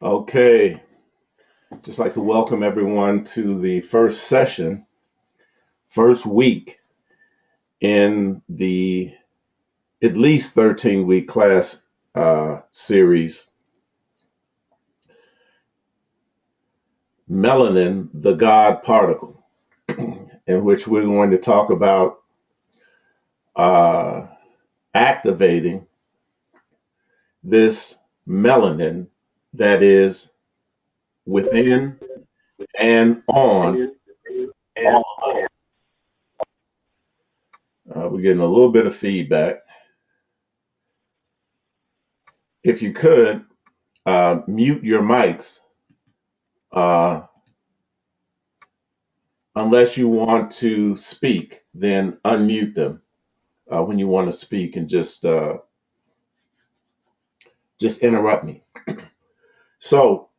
Okay, just like to welcome everyone to the first session, first week in the at least 13-week class series, Melanin, the God Particle, in which we're going to talk about uh, activating this melanin that is within and on all of us. We're getting a little bit of feedback. If you could, mute your mics uh, unless you want to speak, then unmute them when you want to speak and just interrupt me. So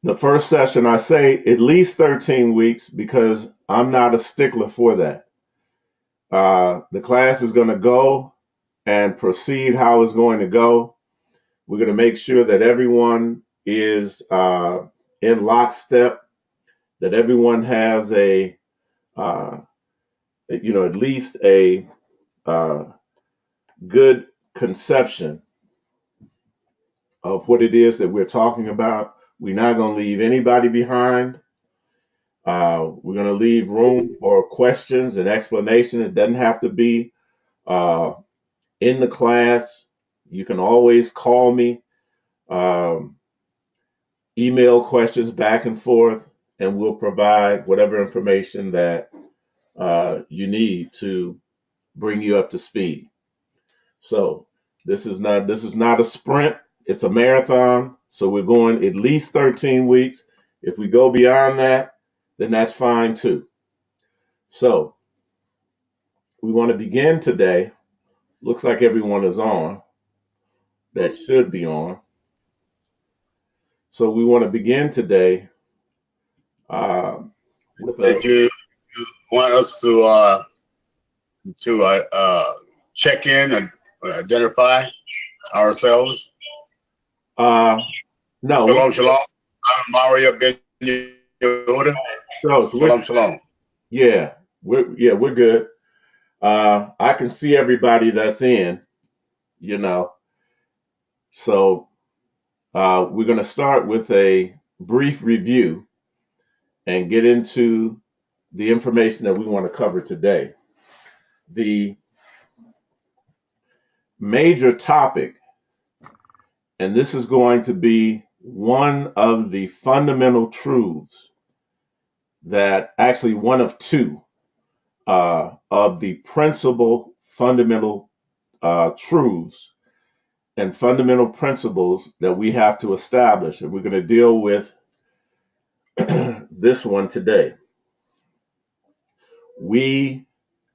the first session, I say at least 13 weeks because I'm not a stickler for that. The class is going to go and proceed how it's going to go. We're going to make sure that everyone is in lockstep, that everyone has uh, at least a uh, good conception of what it is that we're talking about. We're not going to leave anybody behind. We're going to leave room for questions and explanation. It doesn't have to be uh, in the class. You can always call me, um, email questions back and forth, and we'll provide whatever information that you need to bring you up to speed. So this is not a sprint. It's a marathon. So we're going at least 13 weeks. If we go beyond that, then that's fine too. So we want to begin today. Looks like everyone is on that should be on. So we want to begin today uh, with a Did you want us to check in and identify ourselves? uh, no. Shalom, shalom. I'm Mario Ben Yehuda. So Shalom, shalom. we're good. I can see everybody that's in, you know. So we're going to start with a brief review and get into the information that we want to cover today. The major topic, and this is going to be one of the fundamental truths that actually one of two of the principal fundamental truths and fundamental principles that we have to establish. And we're going to deal with this one today. We,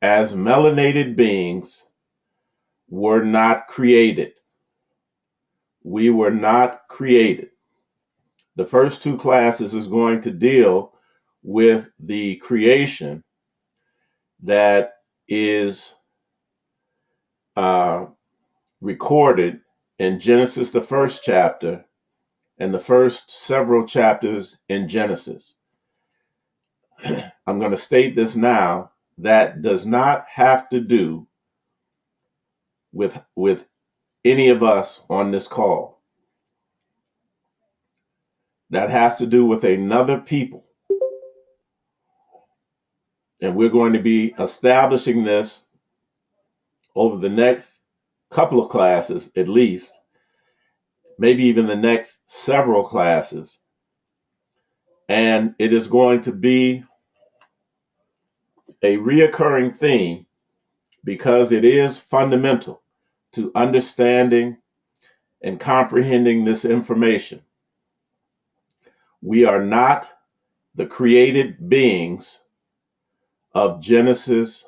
as melanated beings, were not created. We were not created. The first two classes is going to deal with the creation that is uh, recorded in Genesis, the first chapter, and the first several chapters in Genesis. I'm going to state this now. That does not have to do with any of us on this call. That has to do with another people. And we're going to be establishing this over the next couple of classes, at least, maybe even the next several classes. And it is going to be a reoccurring theme because it is fundamental to understanding and comprehending this information. We are not the created beings of Genesis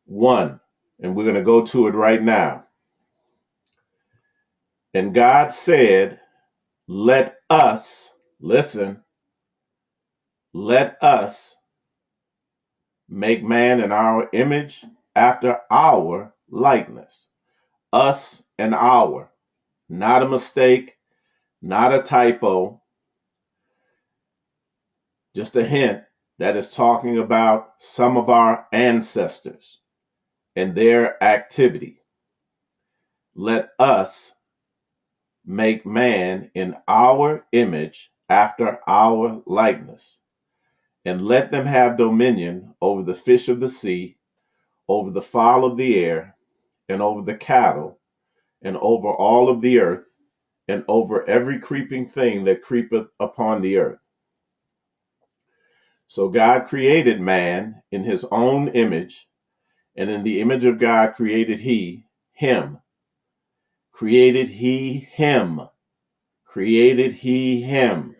1. And we're going to go to it right now. And God said, let us, listen, let us make man in our image after our likeness. Us and our. not a mistake, not a typo, just a hint that is talking about some of our ancestors and their activity. Let us make man in our image after our likeness, and let them have dominion over the fish of the sea, over the fowl of the air, and over the cattle, and over all of the earth, and over every creeping thing that creepeth upon the earth. So God created man in his own image, and in the image of God created he him. Created he him. Created he him.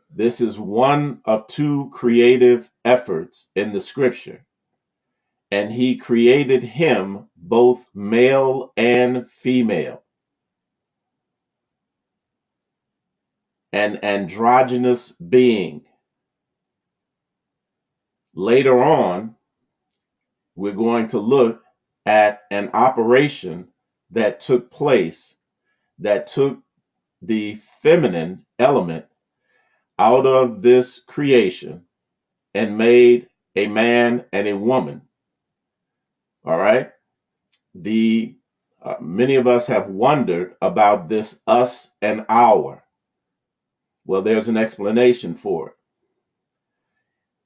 This is one of two creative efforts in the scripture. And he created him both male and female. An androgynous being. Later on, we're going to look at an operation that took place that took the feminine element out of this creation and made a man and a woman. All right. The many of us have wondered about this us and our. Well, there's an explanation for it.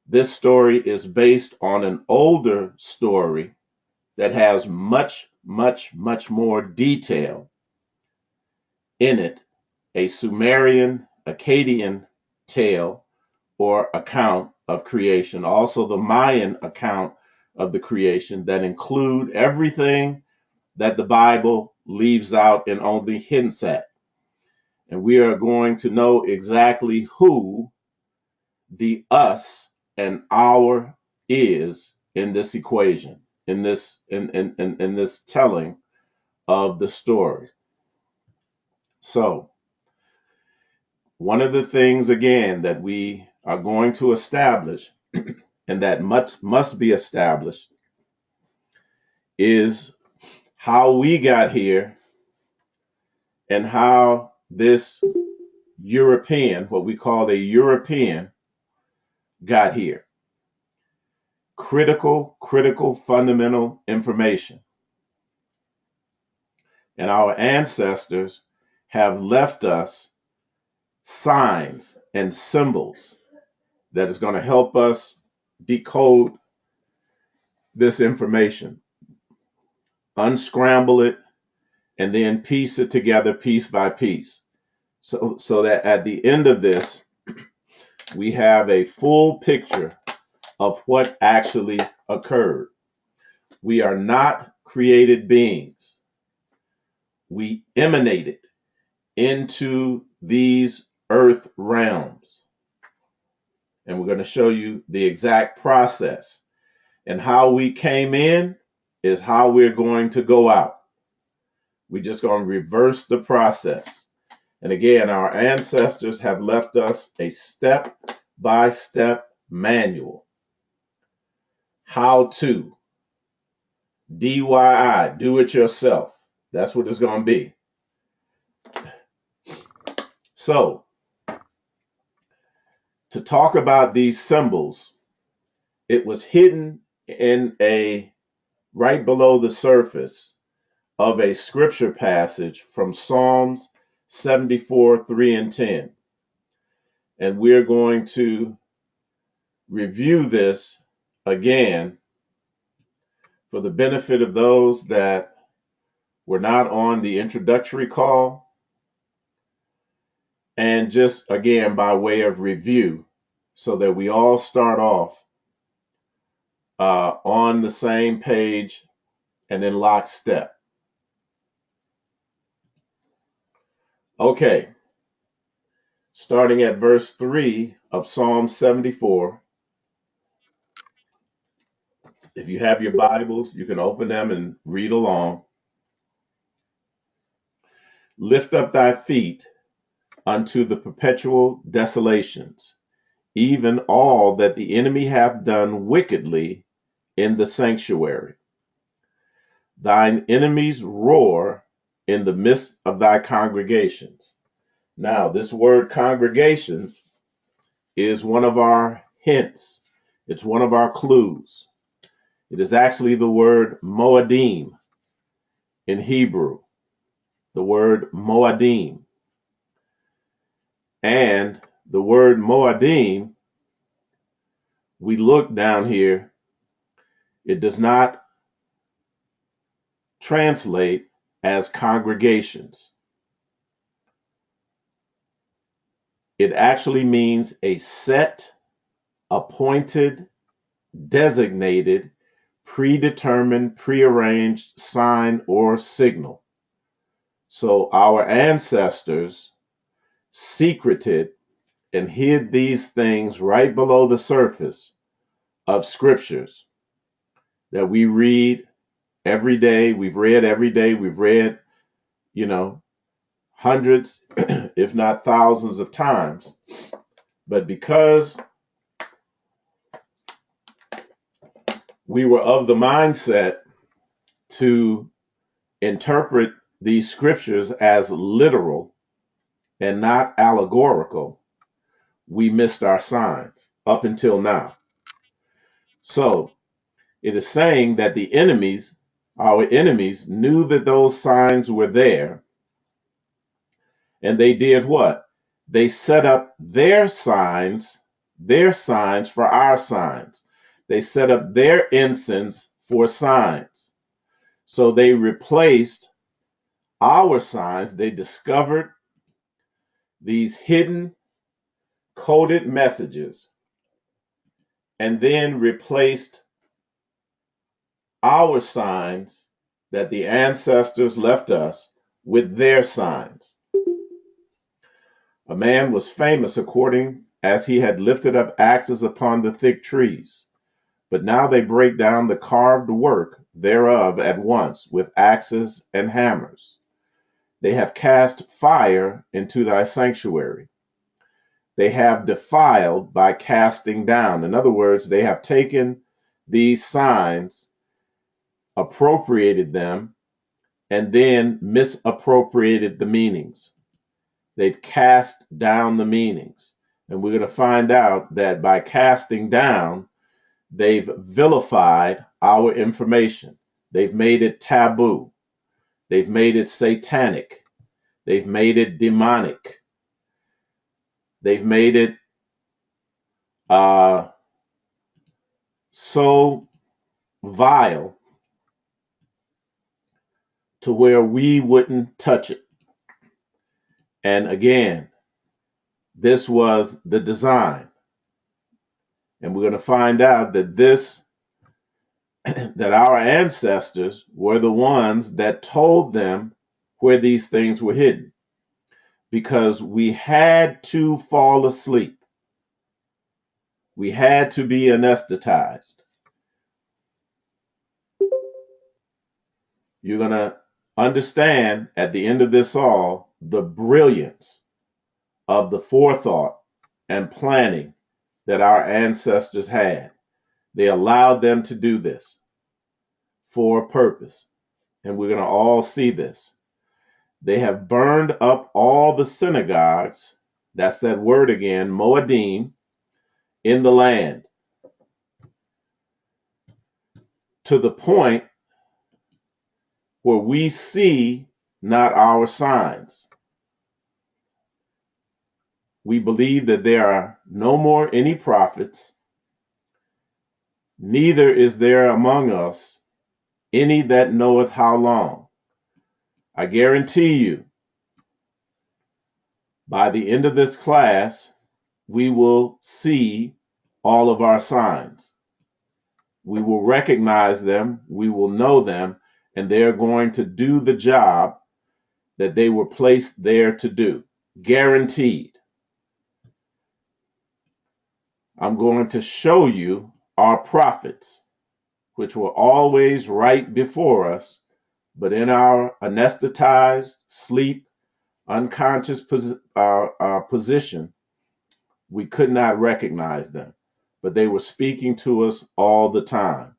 This story is based on an older story that has much, much, much more detail in it, a Sumerian, Akkadian tale or account of creation, also the Mayan account of the creation that include everything that the Bible leaves out and only hints at. And we are going to know exactly who the us and our is in this equation, in this in this telling of the story. So, one of the things again that we are going to establish and that must be established is how we got here and how this European, what we call a European, got here. Critical, fundamental information. And our ancestors have left us signs and symbols that is going to help us decode this information, unscramble it, and then piece it together piece by piece. So that at the end of this, we have a full picture of what actually occurred. We are not created beings. We emanated into these earth realms. And we're going to show you the exact process. And how we came in is how we're going to go out. We're just going to reverse the process. And again, our ancestors have left us a step-by-step manual. How to. DIY, do it yourself. That's what it's going to be. So, to talk about these symbols, it was hidden in a right below the surface of a scripture passage from Psalms 74, 3 and 10. And we're going to review this again for the benefit of those that were not on the introductory call, and just again by way of review so that we all start off on the same page and in lockstep. Okay, starting at verse 3 of Psalm 74. If you have your Bibles, you can open them and read along. Lift up thy feet unto the perpetual desolations, even all that the enemy hath done wickedly in the sanctuary. Thine enemies roar in the midst of thy congregations. Now, this word congregation is one of our hints. It's one of our clues. It is actually the word Moadim in Hebrew, the word Moadim. And the word Moadim, we look down here, it does not translate as congregations. It actually means a set, appointed, designated, predetermined, prearranged sign or signal. So our ancestors secreted and hid these things right below the surface of scriptures that we read every day. We've read every day. We've read, hundreds, if not thousands of times. But because we were of the mindset to interpret these scriptures as literal and not allegorical, we missed our signs up until now. So it is saying that the enemies, our enemies, knew that those signs were there, and they did what? They set up their signs for our signs. They set up their incense for signs. So they replaced our signs. They discovered these hidden coded messages and then replaced our signs that the ancestors left us with their signs. A man was famous according as he had lifted up axes upon the thick trees, but now they break down the carved work thereof at once with axes and hammers. They have cast fire into thy sanctuary. They have defiled by casting down. In other words, they have taken these signs, appropriated them, and then misappropriated the meanings. They've cast down the meanings. And we're going to find out that by casting down, they've vilified our information. They've made it taboo. They've made it satanic. They've made it demonic. They've made it so vile to where we wouldn't touch it. And again, this was the design. And we're going to find out that that our ancestors were the ones that told them where these things were hidden, because we had to fall asleep. We had to be anesthetized. You're going to understand at the end of this all the brilliance of the forethought and planning that our ancestors had. They allowed them to do this for a purpose. And we're going to all see this. They have burned up all the synagogues, that's that word again, Moadim, in the land, to the point where we see not our signs. We believe that there are no more any prophets, neither is there among us any that knoweth how long. I guarantee you, by the end of this class, we will see all of our signs. We will recognize them, we will know them, and they're going to do the job that they were placed there to do. Guaranteed. I'm going to show you our prophets, which were always right before us, but in our anesthetized, sleep, unconscious position, we could not recognize them. But they were speaking to us all the time.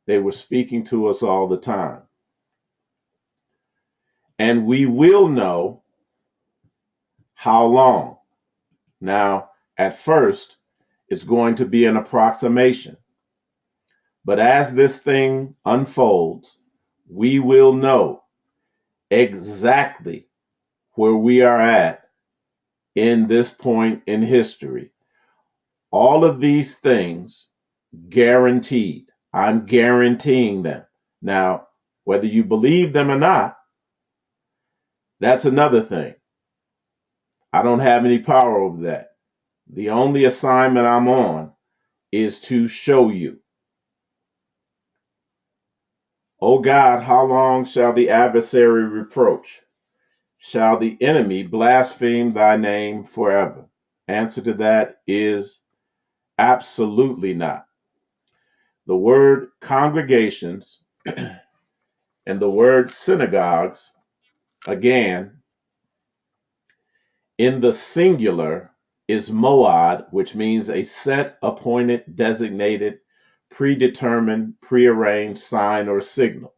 They were speaking to us all the time. and we will know how long. Now, at first, it's going to be an approximation, but as this thing unfolds, we will know exactly where we are at in this point in history. All of these things guaranteed. I'm guaranteeing them. Now, whether you believe them or not, that's another thing. I don't have any power over that. The only assignment I'm on is to show you. O God, how long shall the adversary reproach? Shall the enemy blaspheme thy name forever? Answer to that is absolutely not. The word congregations and the word synagogues, again, in the singular is moad, which means a set, appointed, designated, predetermined, prearranged sign or signal.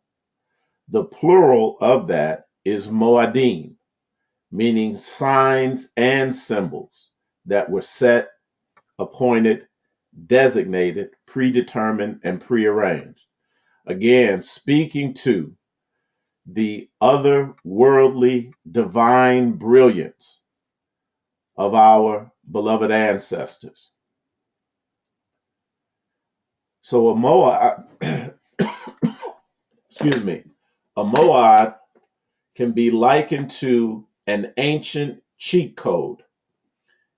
The plural of that is moadim, meaning signs and symbols that were set, appointed, designated, predetermined, and prearranged. Again, speaking to the otherworldly divine brilliance of our beloved ancestors. So a moad, excuse me, a moad can be likened to an ancient cheat code,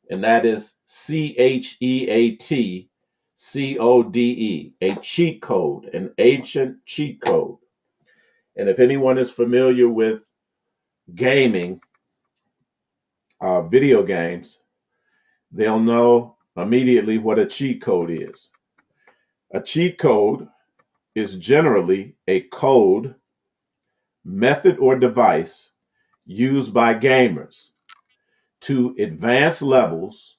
and that is CHEATCODE, a cheat code, an ancient cheat code. And if anyone is familiar with gaming, video games, they'll know immediately what a cheat code is. A cheat code is generally a code, method, or device used by gamers to advance levels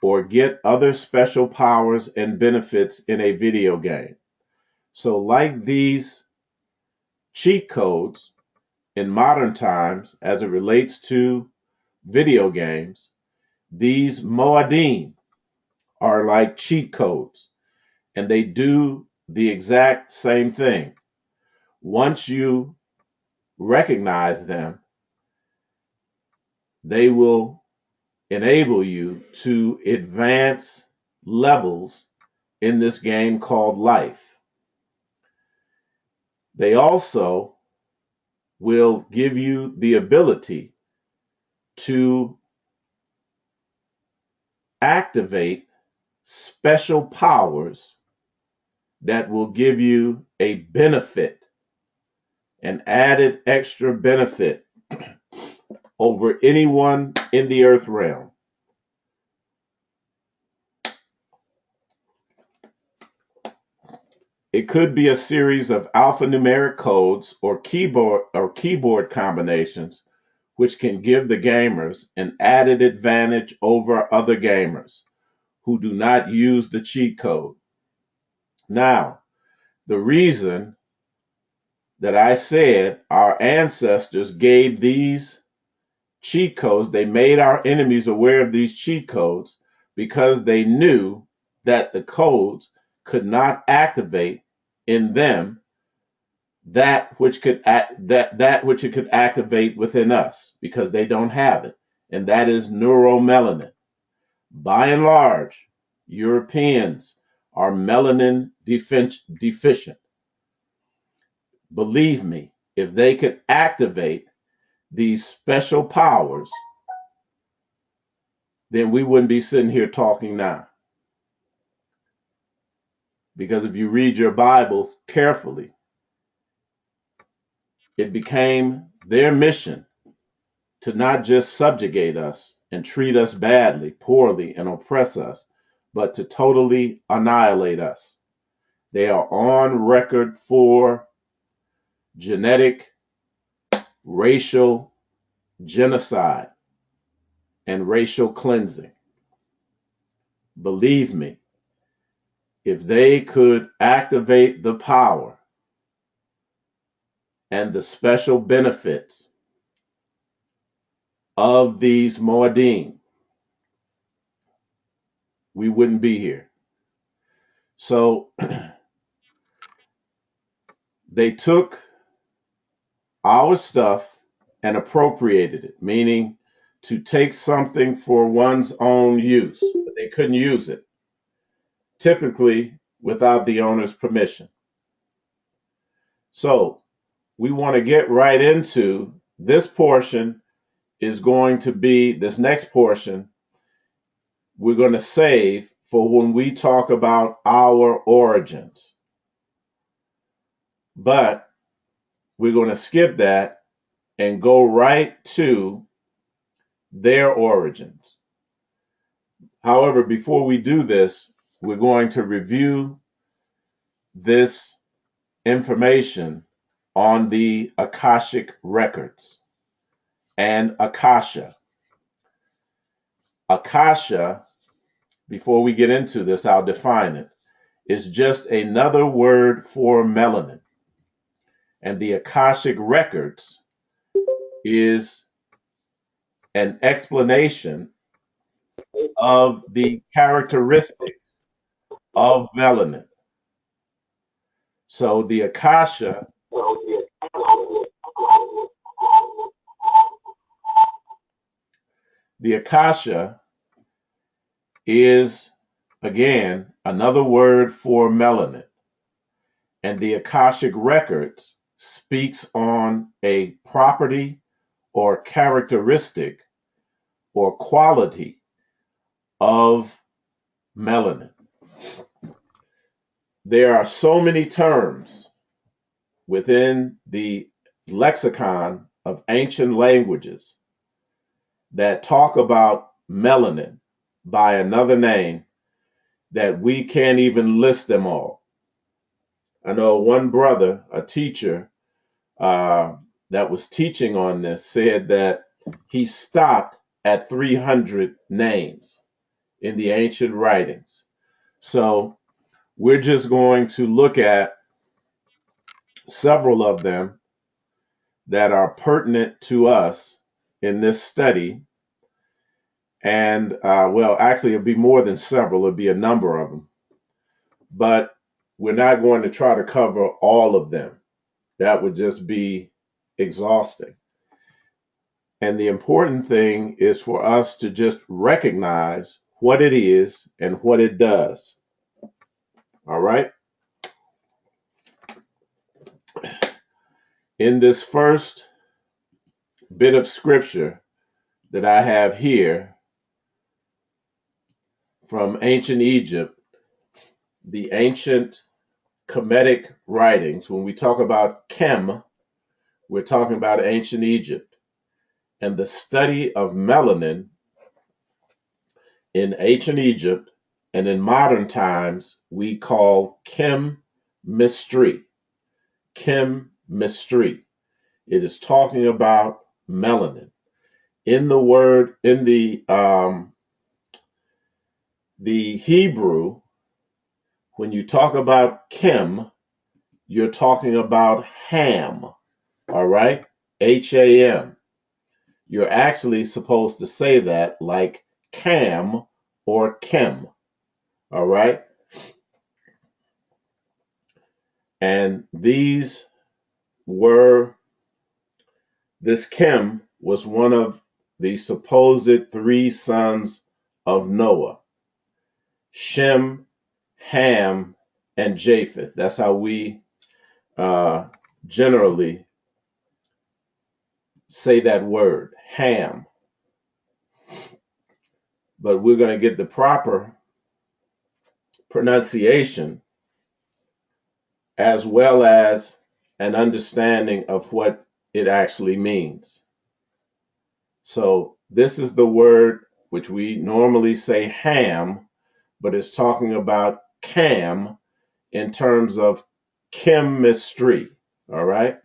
or get other special powers and benefits in a video game. So, like these cheat codes in modern times, as it relates to video games, these moadim are like cheat codes, and they do the exact same thing. Once you recognize them, they will enable you to advance levels in this game called life. They also will give you the ability to activate special powers that will give you a benefit, an added extra benefit over anyone in the earth realm. It could be a series of alphanumeric codes or keyboard combinations which can give the gamers an added advantage over other gamers who do not use the cheat code. Now, the reason that I said our ancestors gave these cheat codes, they made our enemies aware of these cheat codes because they knew that the codes could not activate in them that which could that which it could activate within us, because they don't have it, and that is neuromelanin. By and large, Europeans are melanin deficient. Believe me, if they could activate these special powers, then we wouldn't be sitting here talking now. Because if you read your Bibles carefully, it became their mission to not just subjugate us and treat us badly, poorly, and oppress us, but to totally annihilate us. They are on record for genetic, racial genocide and racial cleansing. Believe me, if they could activate the power and the special benefits of these Moedim, we wouldn't be here. So they took our stuff and appropriated it, meaning to take something for one's own use, but they couldn't use it, typically without the owner's permission. So we want to get right into this portion is going to be this next portion we're going to save for when we talk about our origins. But we're going to skip that and go right to their origins. However, before we do this, we're going to review this information on the Akashic records and Akasha. Akasha, before we get into this, I'll define it, is just another word for melanin. And the Akashic records is an explanation of the characteristics of melanin. So the Akasha is, again, another word for melanin. And the Akashic records speaks on a property or characteristic or quality of melanin. There are so many terms within the lexicon of ancient languages that talk about melanin by another name that we can't even list them all. I know one brother, a teacher, that was teaching on this said that he stopped at 300 names in the ancient writings. So we're just going to look at several of them that are pertinent to us in this study. And well, actually, it'll be more than several, it'll be a number of them. But we're not going to try to cover all of them. That would just be exhausting. And the important thing is for us to just recognize what it is and what it does. All right? In this first bit of scripture that I have here from ancient Egypt, the ancient Kemetic writings, when we talk about Kem, we're talking about ancient Egypt. And the study of melanin in ancient Egypt and in modern times, we call chemistry. Chemistry. It is talking about melanin. In the word, in the Hebrew, when you talk about chem, you're talking about ham. All right? Ham. You're actually supposed to say that like cam or chem. All right? And this Chem was one of the supposed three sons of Noah: Shem, Ham, and Japheth. That's how we generally say that word, Ham. But we're going to get the proper pronunciation as well as an understanding of what it actually means. So this is the word which we normally say ham, but it's talking about cam in terms of chemistry. All right.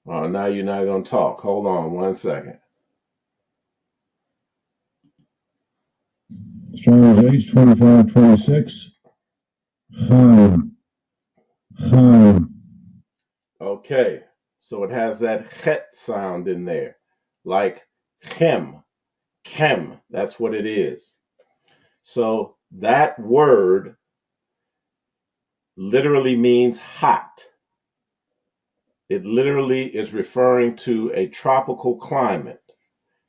Oh, now you're not going to talk. Hold on one second. Strong's H2526. Chaim. Chaim. Okay, so it has that chet sound in there, like chem, chem, that's what it is. So that word literally means hot. It literally is referring to a tropical climate.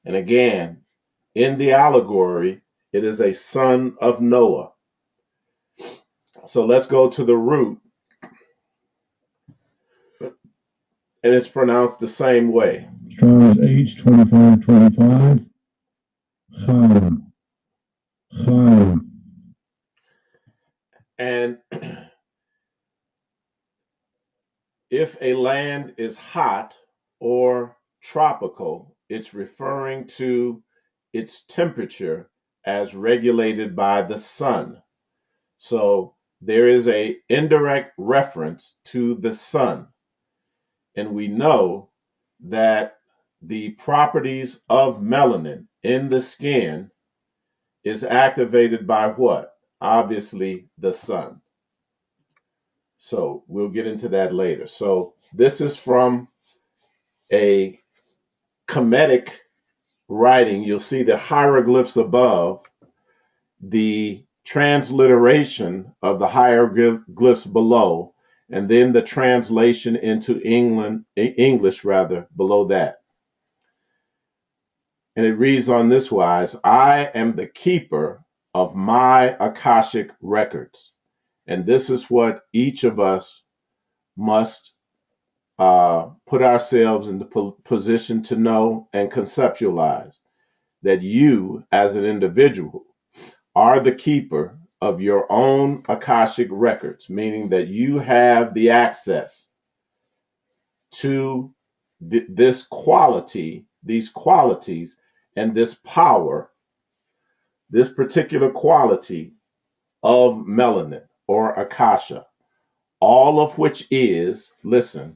And again, in the allegory, it is a son of Noah. So let's go to the root, and it's pronounced the same way. Strong's H2525. Chaim. Chaim. And if a land is hot or tropical, it's referring to its temperature as regulated by the sun. So there is an indirect reference to the sun. And we know that the properties of melanin in the skin is activated by what? Obviously, the sun. So we'll get into that later. So this is from a Kemetic writing. You'll see the hieroglyphs above, the transliteration of the hieroglyphs below, and then the translation into English rather below that. And it reads on this wise: I am the keeper of my Akashic records. And this is what each of us must put ourselves in the position to know and conceptualize, that you as an individual are the keeper of your own Akashic records, meaning that you have the access to this quality, these qualities, and this power, this particular quality of melanin or Akasha, all of which is, listen,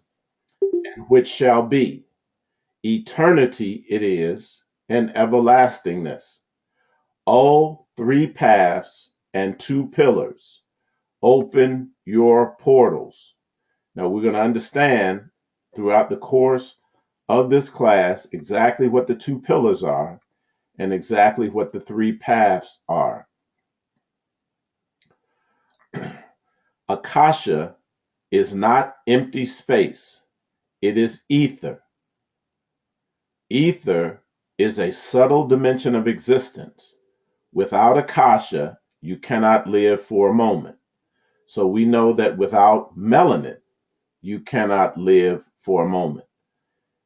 and which shall be. Eternity it is, and everlastingness. O three paths and two pillars, open your portals. Now we're going to understand throughout the course of this class exactly what the two pillars are and exactly what the three paths are. Akasha is not empty space. It is ether. Ether is a subtle dimension of existence. Without Akasha, you cannot live for a moment. So we know that without melanin, you cannot live for a moment.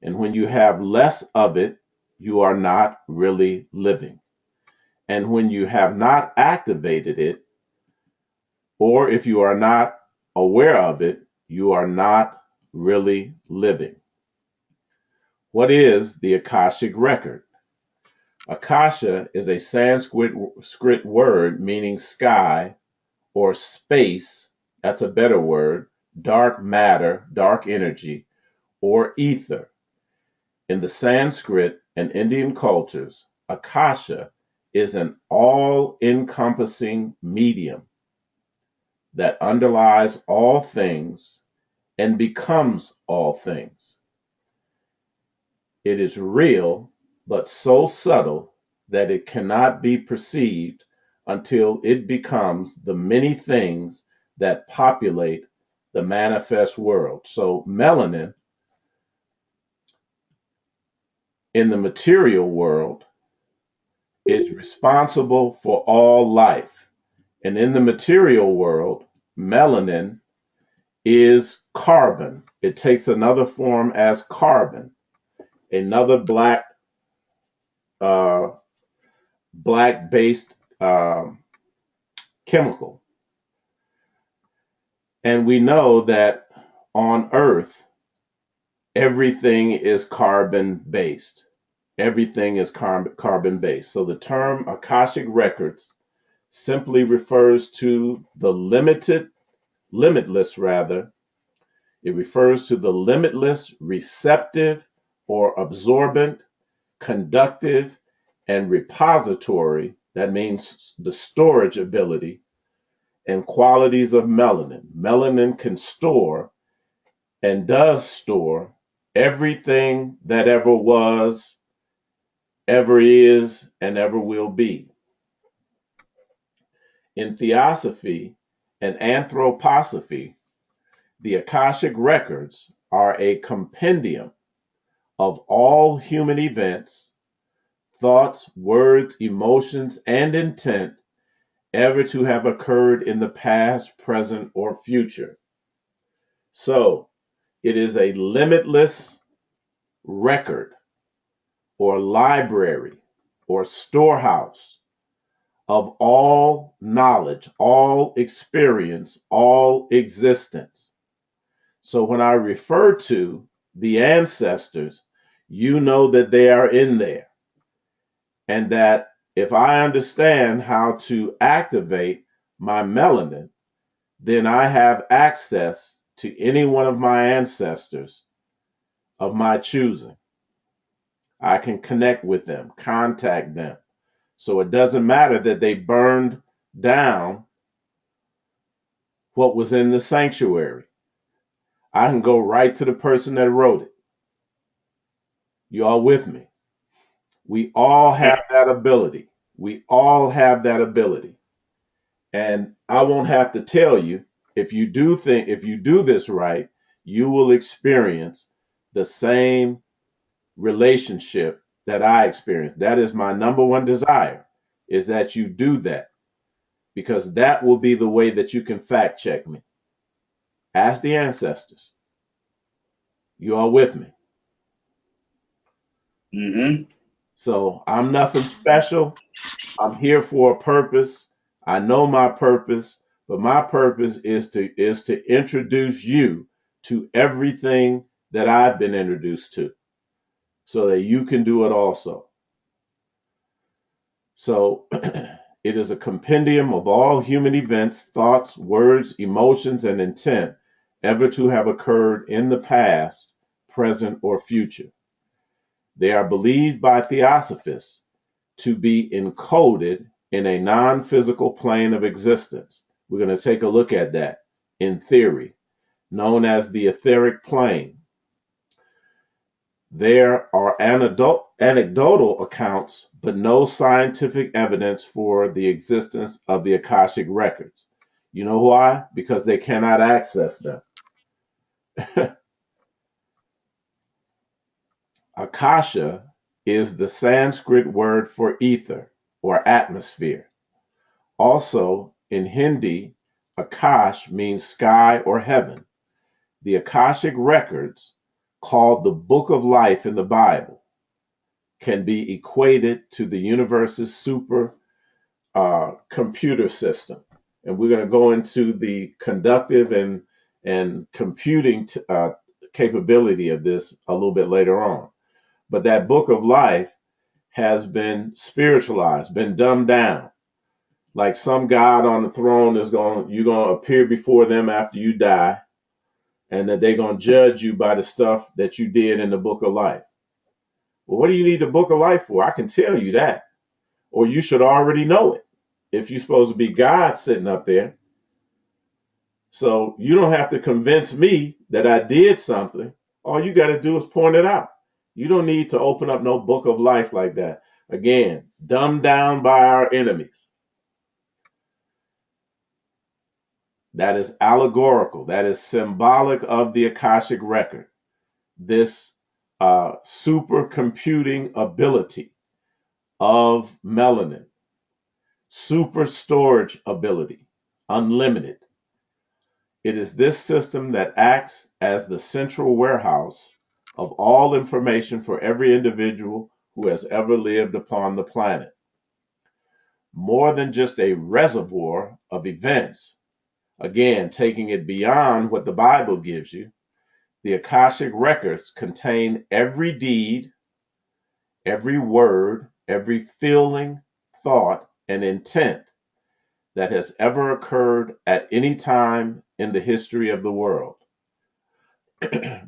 And when you have less of it, you are not really living. And when you have not activated it, or if you are not aware of it, you are not really living. What is the Akashic record? Akasha is a Sanskrit word meaning sky or space. That's a better word. Dark matter, dark energy, or ether. In the Sanskrit and Indian cultures, Akasha is an all-encompassing medium that underlies all things and becomes all things. It is real, but so subtle that it cannot be perceived until it becomes the many things that populate the manifest world. So melanin in the material world is responsible for all life. And in the material world, melanin is carbon. It takes another form as carbon, another uh, black-based chemical. And we know that on Earth, everything is carbon-based. Everything is carbon-based. So the term Akashic records simply refers to the limitless rather. It refers to the limitless receptive or absorbent, conductive, and repository That means the storage ability and qualities of melanin. Melanin can store and does store everything that ever was, ever is, and ever will be. In theosophy and anthroposophy, the Akashic records are a compendium of all human events, thoughts, words, emotions, and intent ever to have occurred in the past, present, or future. So it is a limitless record or library or storehouse of all knowledge, all experience, all existence. So when I refer to the ancestors, you know that they are in there. And that if I understand how to activate my melanin, then I have access to any one of my ancestors of my choosing. I can connect with them, contact them. So it doesn't matter that they burned down what was in the sanctuary. I can go right to the person that wrote it. You all with me? We all have that ability. We all have that ability. And I won't have to tell you, if you do this right, you will experience the same relationship that I experienced. That is my number one desire, is that you do that, because that will be the way that you can fact check me. Ask the ancestors. You are with me. Mm-hmm. So I'm nothing special. I'm here for a purpose. I know my purpose, but my purpose is to introduce you to everything that I've been introduced to, so that you can do it also. So it is a compendium of all human events, thoughts, words, emotions, and intent ever to have occurred in the past, present, or future. They are believed by theosophists to be encoded in a non-physical plane of existence. We're going to take a look at that in theory, known as the etheric plane. There are anecdotal accounts, but no scientific evidence for the existence of the Akashic records. You know why? Because they cannot access them. Akasha is the Sanskrit word for ether or atmosphere. Also, in Hindi, Akash means sky or heaven. The Akashic records, called the Book of Life in the Bible, can be equated to the universe's super computer system. And we're going to go into the conductive and computing capability of this a little bit later on. But that Book of Life has been spiritualized, been dumbed down. Like some God on the throne you're going to appear before them after you die, and that they're going to judge you by the stuff that you did in the Book of Life. Well, what do you need the Book of Life for? I can tell you that. Or you should already know it if you're supposed to be God sitting up there. So you don't have to convince me that I did something. All you got to do is point it out. You don't need to open up no Book of Life like that. Again, dumbed down by our enemies. That is allegorical. That is symbolic of the Akashic record. This supercomputing ability of melanin, super storage ability, unlimited. It is this system that acts as the central warehouse of all information for every individual who has ever lived upon the planet. More than just a reservoir of events, again, taking it beyond what the Bible gives you, the Akashic records contain every deed, every word, every feeling, thought, and intent that has ever occurred at any time in the history of the world.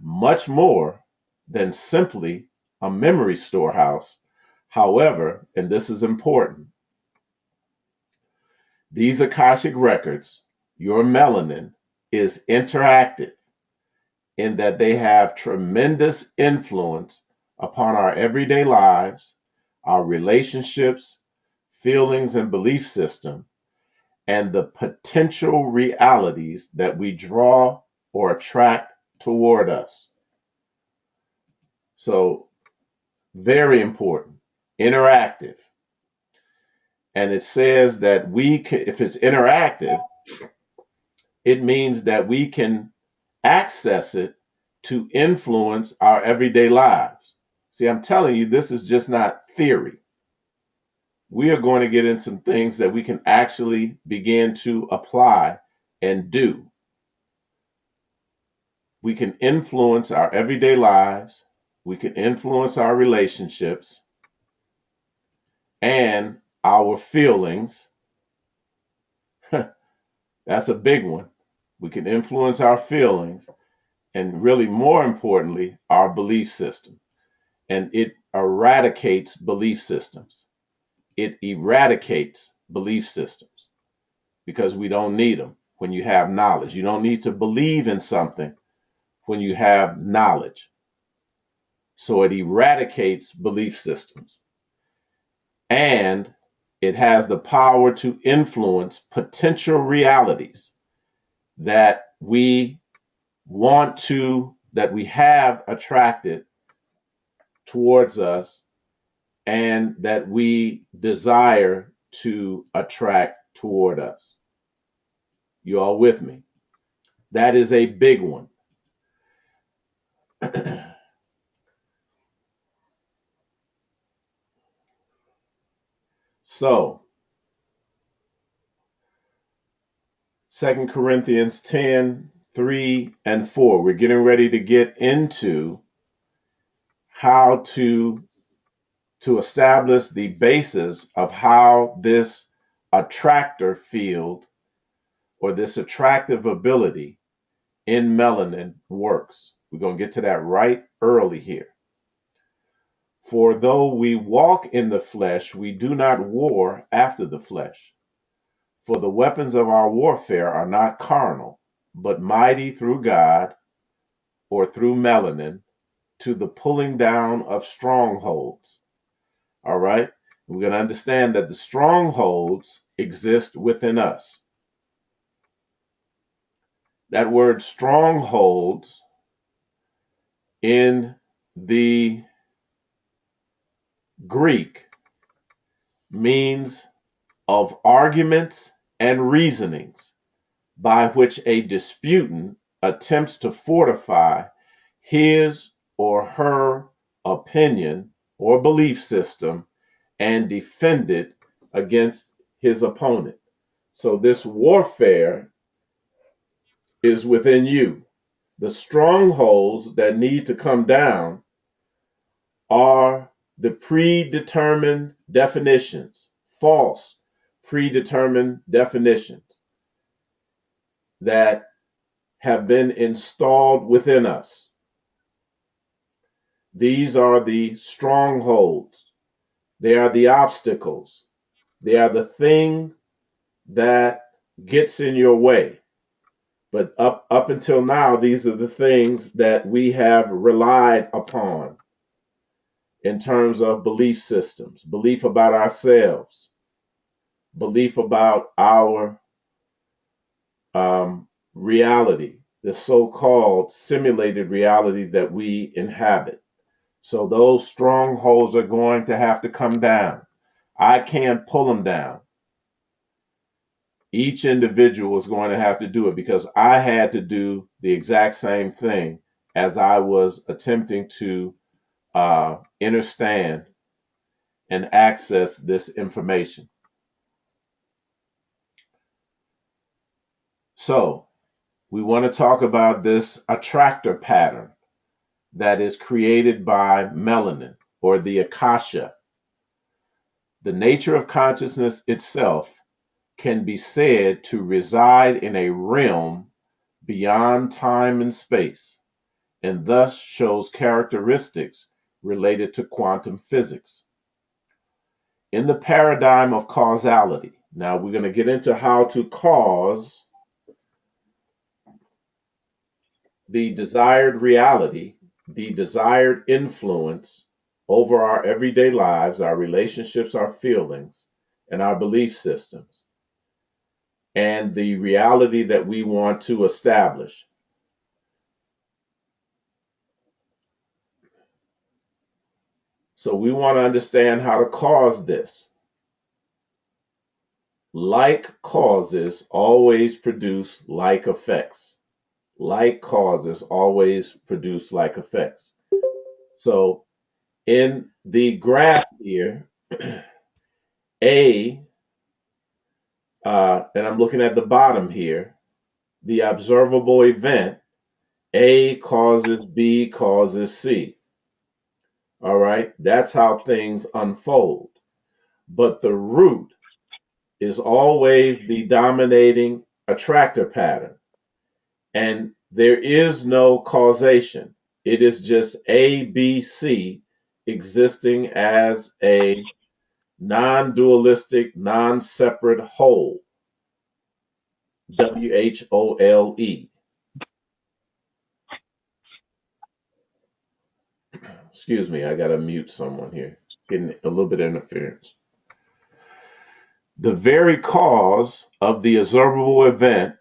Much more than simply a memory storehouse. However, and this is important, These Akashic records, your melanin, is interactive in that they have tremendous influence upon our everyday lives, our relationships, feelings, and belief system, and the potential realities that we draw or attract toward us. So, very important, interactive. And it says that we can, if it's interactive, it means that we can access it to influence our everyday lives. See, I'm telling you, this is just not theory. We are going to get in some things that we can actually begin to apply and do. We can influence our everyday lives, we can influence our relationships and our feelings. That's a big one. We can influence our feelings and, really more importantly, our belief system. And it eradicates belief systems. It eradicates belief systems because we don't need them when you have knowledge. You don't need to believe in something when you have knowledge. So it eradicates belief systems. And it has the power to influence potential realities that we that we have attracted towards us and that we desire to attract toward us. You all with me? That is a big one. So, 2 Corinthians 10, 3 and 4. We're getting ready to get into how to establish the basis of how this attractor field or this attractive ability in melanin works. We're going to get to that right early here. For though we walk in the flesh, we do not war after the flesh. For the weapons of our warfare are not carnal, but mighty through God, or through melanin, to the pulling down of strongholds. All right? We're going to understand that the strongholds exist within us. That word strongholds in the Greek means of arguments and reasonings by which a disputant attempts to fortify his or her opinion or belief system and defend it against his opponent. So this warfare is within you. The strongholds that need to come down are the predetermined definitions, false predetermined definitions that have been installed within us. These are the strongholds. They are the obstacles. They are the thing that gets in your way. But up until now, these are the things that we have relied upon in terms of belief systems, belief about ourselves, belief about our reality, the so-called simulated reality that we inhabit. So those strongholds are going to have to come down. I can't pull them down. Each individual is going to have to do it because I had to do the exact same thing as I was attempting to understand and access this information. So we want to talk about this attractor pattern that is created by melanin or the akasha. The nature of consciousness itself can be said to reside in a realm beyond time and space, and thus shows characteristics related to quantum physics. In the paradigm of causality, Now we're going to get into how to cause the desired reality, the desired influence over our everyday lives, our relationships, our feelings, and our belief systems, and the reality that we want to establish. So we want to understand how to cause this. Like causes always produce like effects. Like causes always produce like effects. So in the graph here, A, and I'm looking at the bottom here, the observable event, A causes B causes C. All right, that's how things unfold. But the root is always the dominating attractor pattern. And there is no causation. It is just A, B, C existing as a non-dualistic, non-separate whole. WHOLE. Excuse me, I gotta mute someone here. Getting a little bit of interference. The very cause of the observable event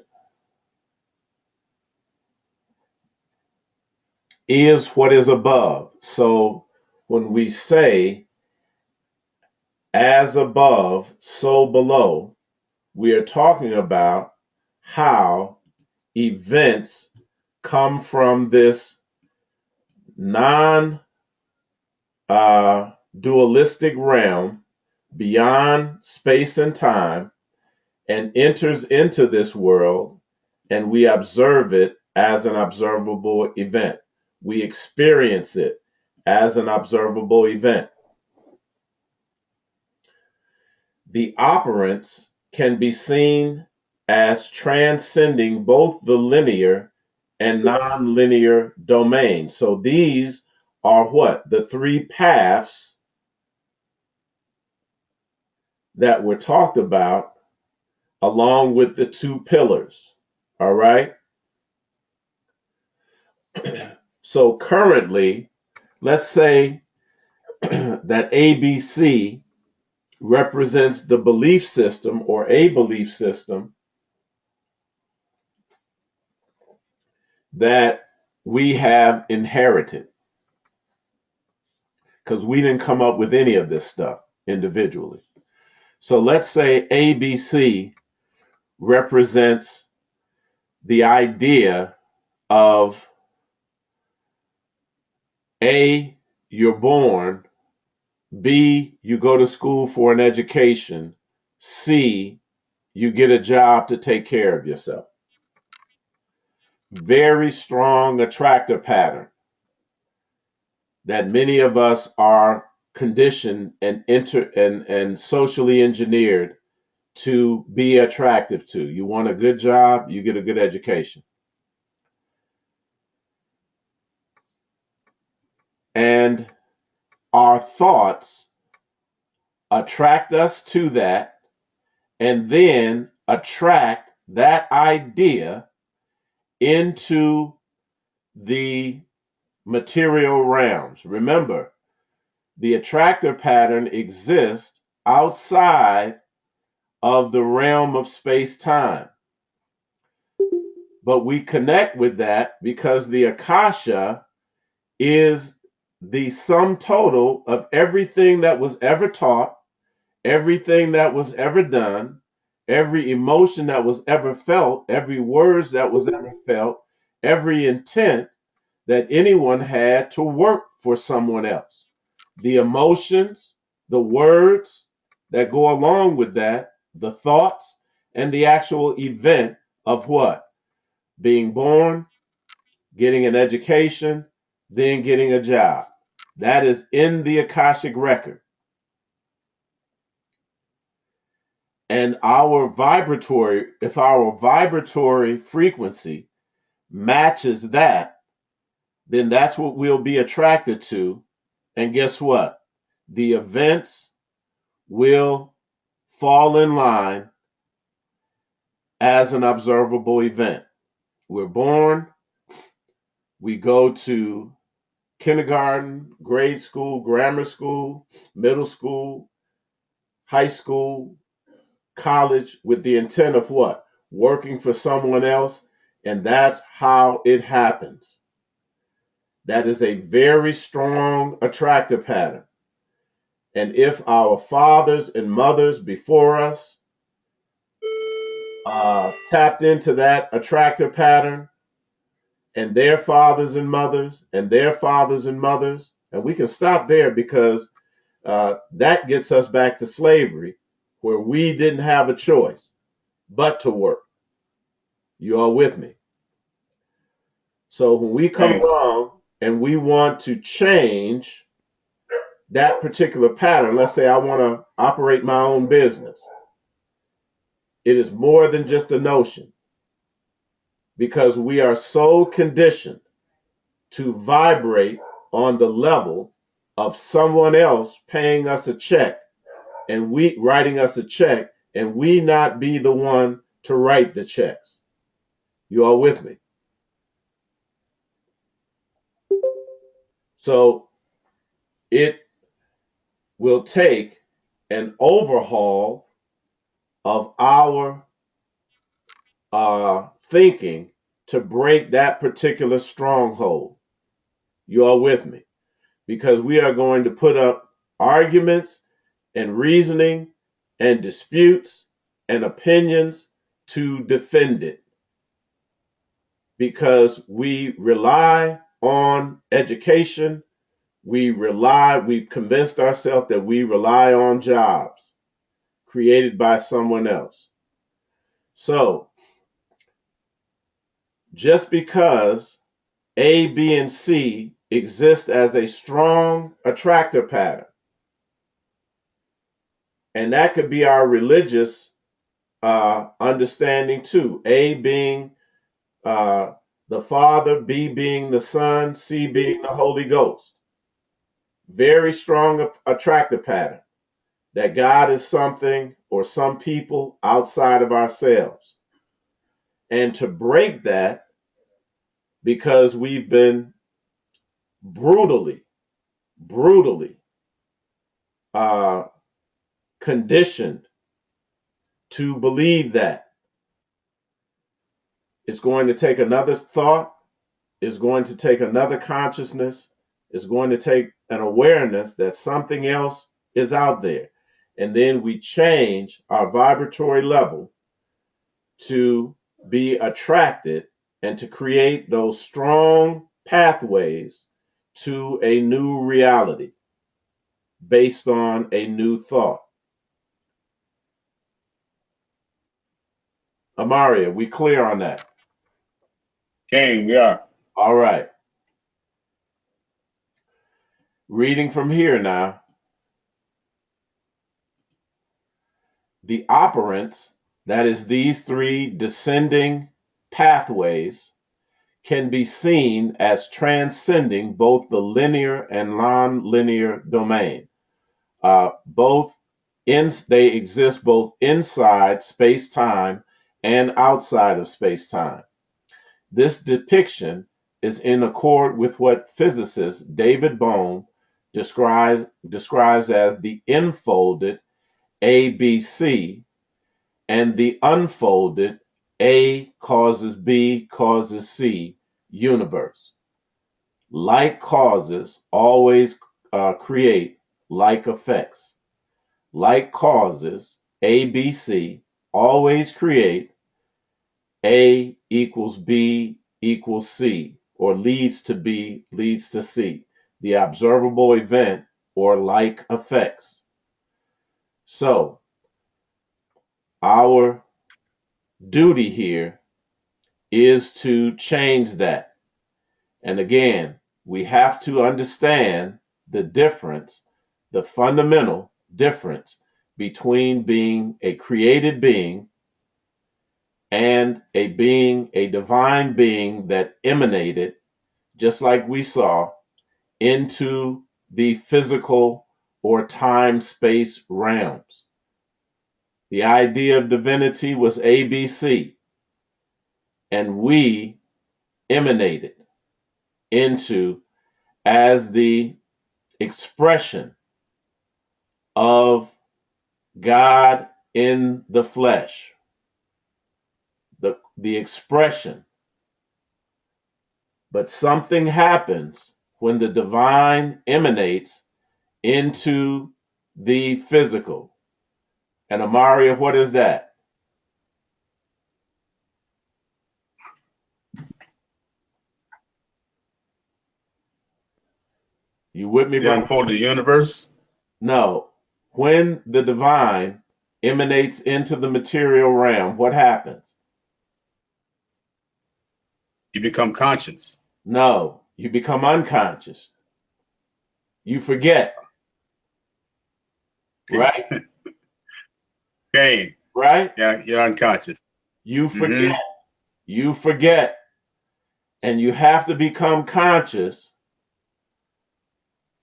is what is above. So when we say as above, so below, we are talking about how events come from this non dualistic realm beyond space and time and enters into this world, and we observe it as an observable event. We experience it as an observable event. The operants can be seen as transcending both the linear and nonlinear domains. So these are what? The three paths that were talked about along with the two pillars. All right. So currently, let's say that ABC represents the belief system or a belief system that we have inherited, because we didn't come up with any of this stuff individually. So let's say ABC represents the idea of A, you're born, B, you go to school for an education, C, you get a job to take care of yourself. Very strong attractor pattern that many of us are conditioned and socially engineered to be attractive to. You want a good job, you get a good education. And our thoughts attract us to that and then attract that idea into the material realms. Remember, the attractor pattern exists outside of the realm of space-time. But we connect with that because the Akasha is the sum total of everything that was ever taught, everything that was ever done, every emotion that was ever felt, every words that was ever felt, every intent that anyone had to work for someone else. The emotions, the words that go along with that, the thoughts, and the actual event of what? Being born, getting an education, then getting a job. That is in the Akashic record. And if our vibratory frequency matches that, then that's what we'll be attracted to. And guess what? The events will fall in line as an observable event. We're born, we go to kindergarten, grade school, grammar school, middle school, high school, college with the intent of what? Working for someone else. And that's how it happens. That is a very strong attractor pattern. And if our fathers and mothers before us tapped into that attractor pattern, and their fathers and mothers, and their fathers and mothers, and we can stop there because that gets us back to slavery, where we didn't have a choice but to work. You all with me? So when we come Dang. along and we want to change that particular pattern, let's say I want to operate my own business, it is more than just a notion, because we are so conditioned to vibrate on the level of someone else paying us a check and we writing us a check, and we not be the one to write the checks. You all with me? So it will take an overhaul of our thinking to break that particular stronghold. You all with me? Because we are going to put up arguments and reasoning and disputes and opinions to defend it, because we rely on education. We've convinced ourselves that we rely on jobs created by someone else. So just because A, B, and C exist as a strong attractor pattern, and that could be our religious understanding too. A being the Father, B being the Son, C being the Holy Ghost. Very strong attractor pattern that God is something or some people outside of ourselves. And to break that, because we've been brutally uh, conditioned to believe that, it's going to take another thought, it's going to take another consciousness, it's going to take an awareness that something else is out there. And then we change our vibratory level to be attracted and to create those strong pathways to a new reality based on a new thought. Amaria, we clear on that? King, yeah. All right. Reading from here now. The operants, that is these three descending pathways, can be seen as transcending both the linear and non-linear domain. They exist both inside space-time and outside of space-time. This depiction is in accord with what physicist David Bohm describes as the enfolded ABC and the unfolded A causes B causes C universe. Like causes always create like effects. Like causes, ABC, always create A equals B equals C, or leads to B leads to C, the observable event or like effects. So our duty here is to change that. And again, we have to understand the difference, the fundamental difference between being a created being and a divine being that emanated, just like we saw, into the physical or time space realms. The idea of divinity was ABC, and we emanated into as the expression of God in the flesh, the expression. But something happens when the divine emanates into the physical. And Amaria, what is that? You with me, The brother? unfolded universe. No. When the divine emanates into the material realm, what happens? You become conscious. No. You become unconscious. You forget, right? Game. Right? Yeah, you're unconscious. You Mm-hmm. forget. You forget. And you have to become conscious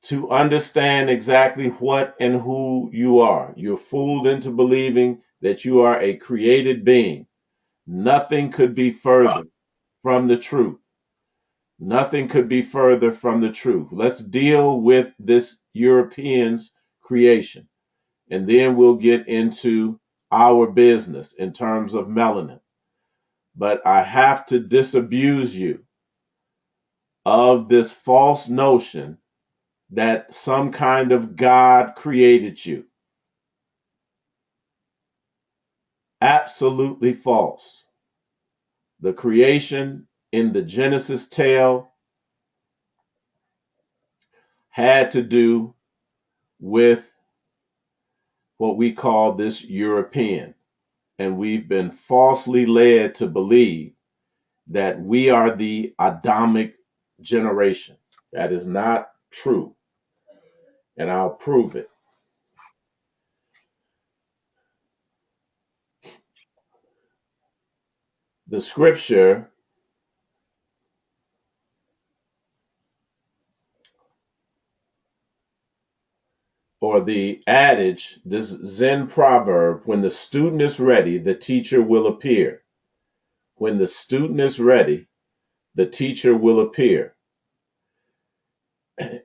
to understand exactly what and who you are. You're fooled into believing that you are a created being. Nothing could be further from the truth. Nothing could be further from the truth. Let's deal with this European's creation, and then we'll get into our business in terms of melanin. But I have to disabuse you of this false notion that some kind of God created you. Absolutely false. The creation in the Genesis tale had to do with what we call this European. And we've been falsely led to believe that we are the Adamic generation. That is not true. And I'll prove it. The scripture or the adage, this Zen proverb, when the student is ready, the teacher will appear. When the student is ready, the teacher will appear.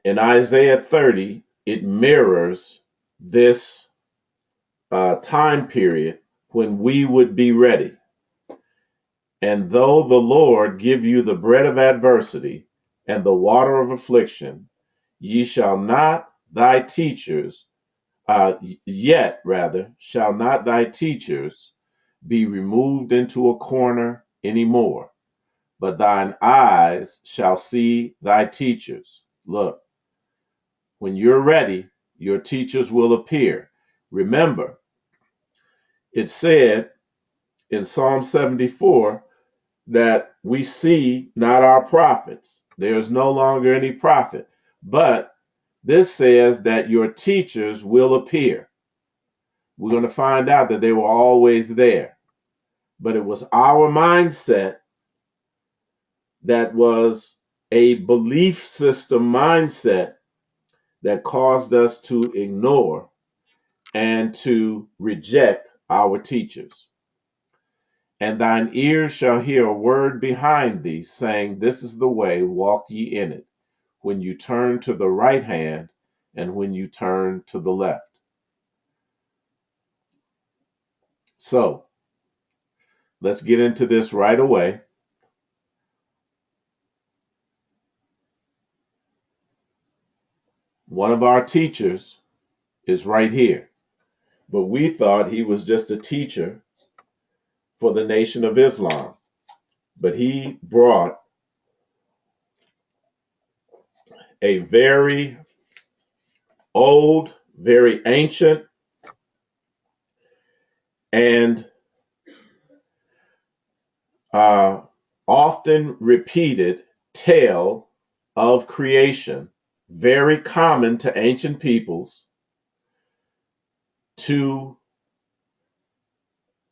In Isaiah 30, it mirrors this time period when we would be ready. And though the Lord give you the bread of adversity and the water of affliction, ye shall not thy teachers, yet rather, shall not thy teachers be removed into a corner any more, but thine eyes shall see thy teachers. Look, when you're ready, your teachers will appear. Remember, it said in Psalm 74 that we see not our prophets. There is no longer any prophet. But this says that your teachers will appear. We're going to find out that they were always there. But it was our mindset that was a belief system mindset that caused us to ignore and to reject our teachers. And thine ears shall hear a word behind thee, saying, This is the way, walk ye in it, when you turn to the right hand and when you turn to the left. So let's get into this right away. One of our teachers is right here, but we thought he was just a teacher for the Nation of Islam. But he brought a very old, very ancient, and uh, often repeated tale of creation, very common to ancient peoples, to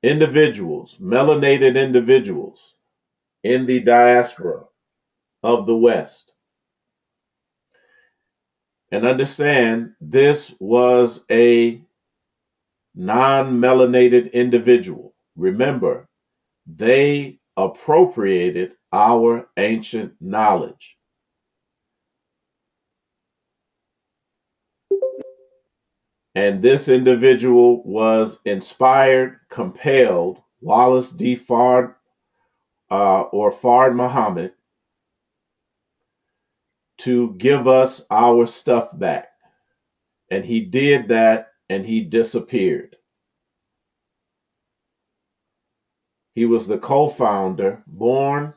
individuals, melanated individuals in the diaspora of the West. And understand this was a non-melanated individual. Remember, they appropriated our ancient knowledge. And this individual was inspired, compelled, Wallace D. Fard or Fard Muhammad, to give us our stuff back. And he did that and he disappeared. He was the co-founder, born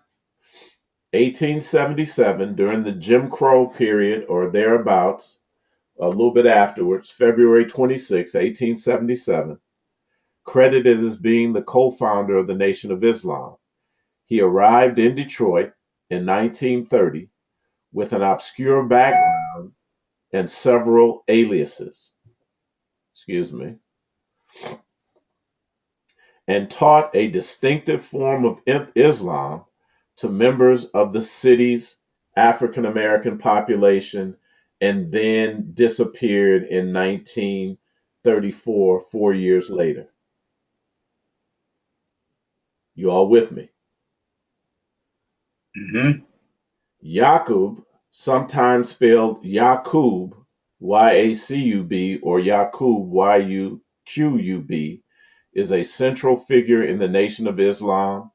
1877 during the Jim Crow period or thereabouts, a little bit afterwards, February 26, 1877, credited as being the co-founder of the Nation of Islam. He arrived in Detroit in 1930 with an obscure background and several aliases. Excuse me. And taught a distinctive form of Islam to members of the city's African American population, and then disappeared in 1934, 4 years later. You all with me? Mm-hmm. Yaqub, sometimes spelled Yaqub, Y-A-C-U-B, or Yaqub, Y-U-Q-U-B, is a central figure in the Nation of Islam.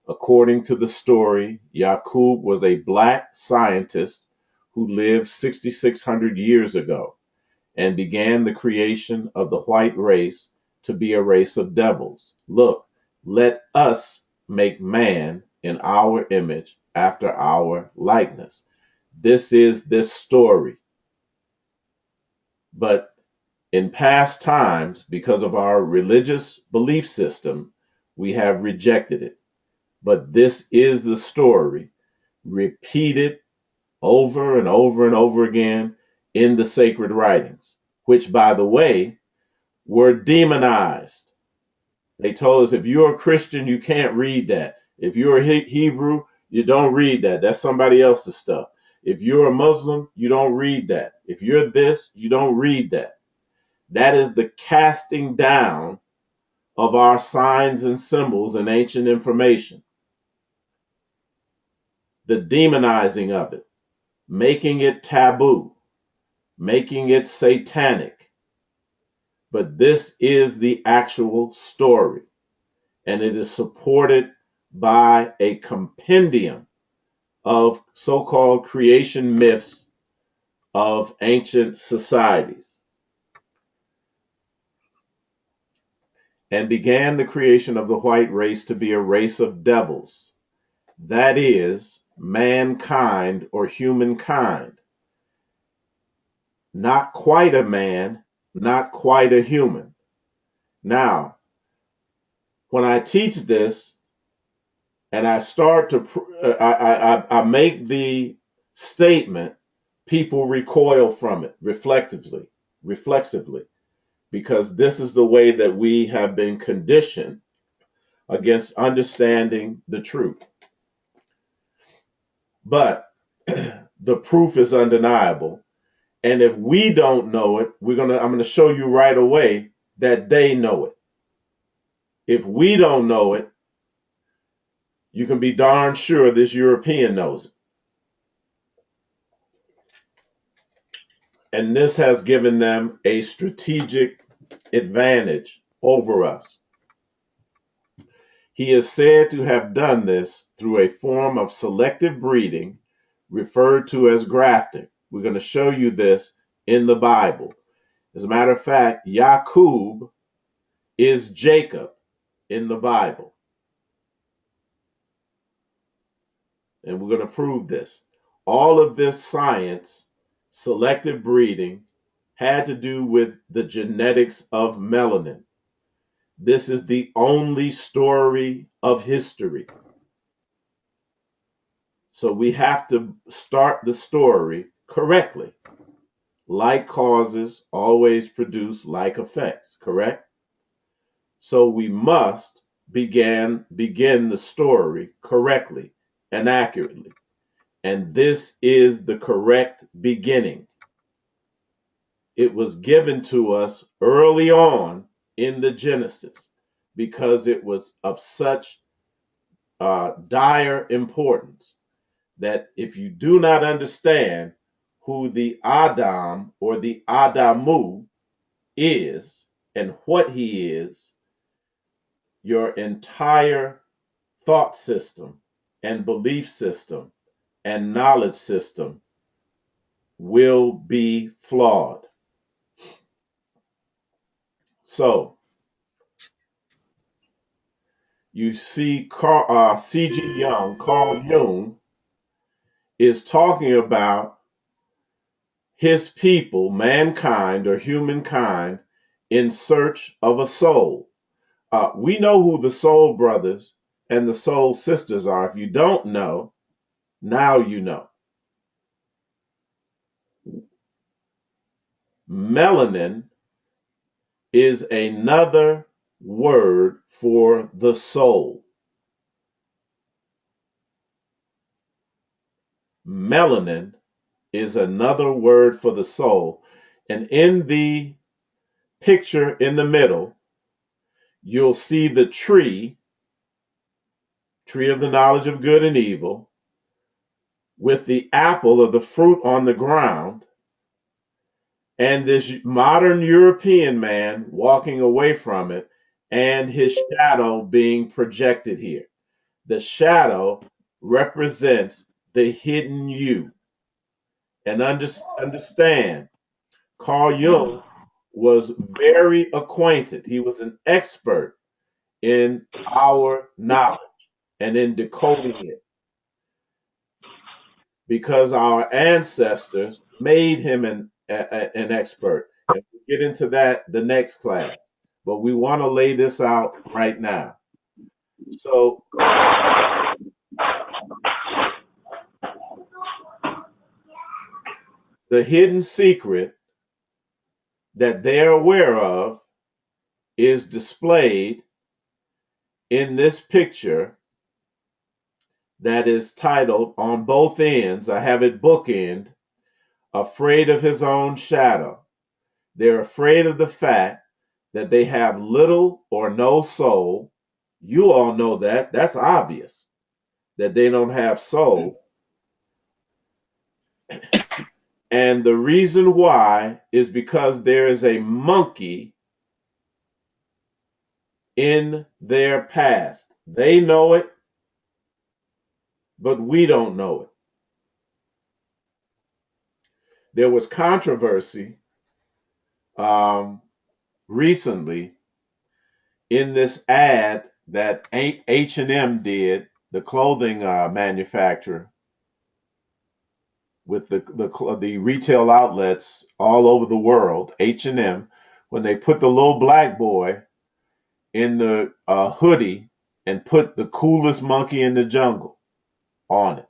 According to the story, Yaqub was a black scientist who lived 6,600 years ago and began the creation of the white race to be a race of devils. Look, let us make man in our image after our likeness. This is this story. But in past times, because of our religious belief system, we have rejected it. But this is the story, repeated over and over and over again in the sacred writings, which, by the way, were demonized. They told us if you're a Christian, you can't read that. If you're a Hebrew, you don't read that. That's somebody else's stuff. If you're a Muslim, you don't read that. If you're this, you don't read that. That is the casting down of our signs and symbols and ancient information. The demonizing of it, making it taboo, making it satanic. But this is the actual story, and it is supported by a compendium of so-called creation myths of ancient societies, and began the creation of the white race to be a race of devils. That is, mankind or humankind. Not quite a man, not quite a human. Now, when I teach this and I start to, I make the statement, people recoil from it reflexively, because this is the way that we have been conditioned against understanding the truth. But the proof is undeniable. And if we don't know it, I'm going to show you right away that they know it. If we don't know it, you can be darn sure this European knows it. And this has given them a strategic advantage over us. He is said to have done this through a form of selective breeding referred to as grafting. We're going to show you this in the Bible. As a matter of fact, Yaqub is Jacob in the Bible. And we're going to prove this. All of this science, selective breeding, had to do with the genetics of melanin. This is the only story of history. So we have to start the story correctly. Like causes always produce like effects, correct? So we must begin the story correctly and accurately. And this is the correct beginning. It was given to us early on in the Genesis because it was of such dire importance that if you do not understand who the Adam or the Adamu is and what he is, your entire thought system and belief system and knowledge system will be flawed. So you see C.G. Young, Carl Jung, is talking about his people, mankind or humankind, in search of a soul. We know who the soul brothers and the soul sisters are. If you don't know, now you know. Melanin is another word for the soul. Melanin is another word for the soul. And in the picture in the middle, you'll see the tree of the knowledge of good and evil, with the apple of the fruit on the ground, and this modern European man walking away from it, and his shadow being projected here. The shadow represents the hidden you. And understand, Carl Jung was very acquainted. He was an expert in our knowledge and in decoding it because our ancestors made him an expert. And we'll get into that the next class. But we want to lay this out right now. So the hidden secret that they're aware of is displayed in this picture that is titled on both ends. I have it bookend, afraid of his own shadow. They're afraid of the fact that they have little or no soul. You all know that. That's obvious that they don't have soul. And the reason why is because there is a monkey in their past. They know it, but we don't know it. There was controversy recently in this ad that H&M did, the clothing manufacturer, with the retail outlets all over the world, H&M, when they put the little black boy in the hoodie and put the coolest monkey in the jungle on it.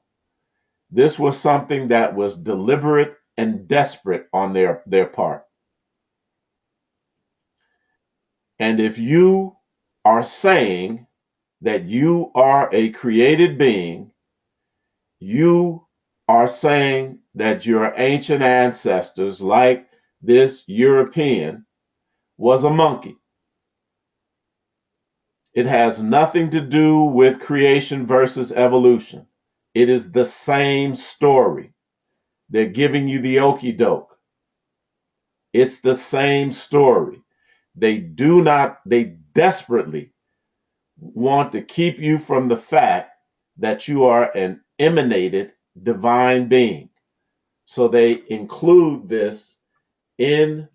This was something that was deliberate and desperate on their part. And if you are saying that you are a created being, you are saying that your ancient ancestors, like this European, was a monkey. It has nothing to do with creation versus evolution. It is the same story. They're giving you the okey doke. It's the same story. They desperately want to keep you from the fact that you are an emanated divine being. So they include this in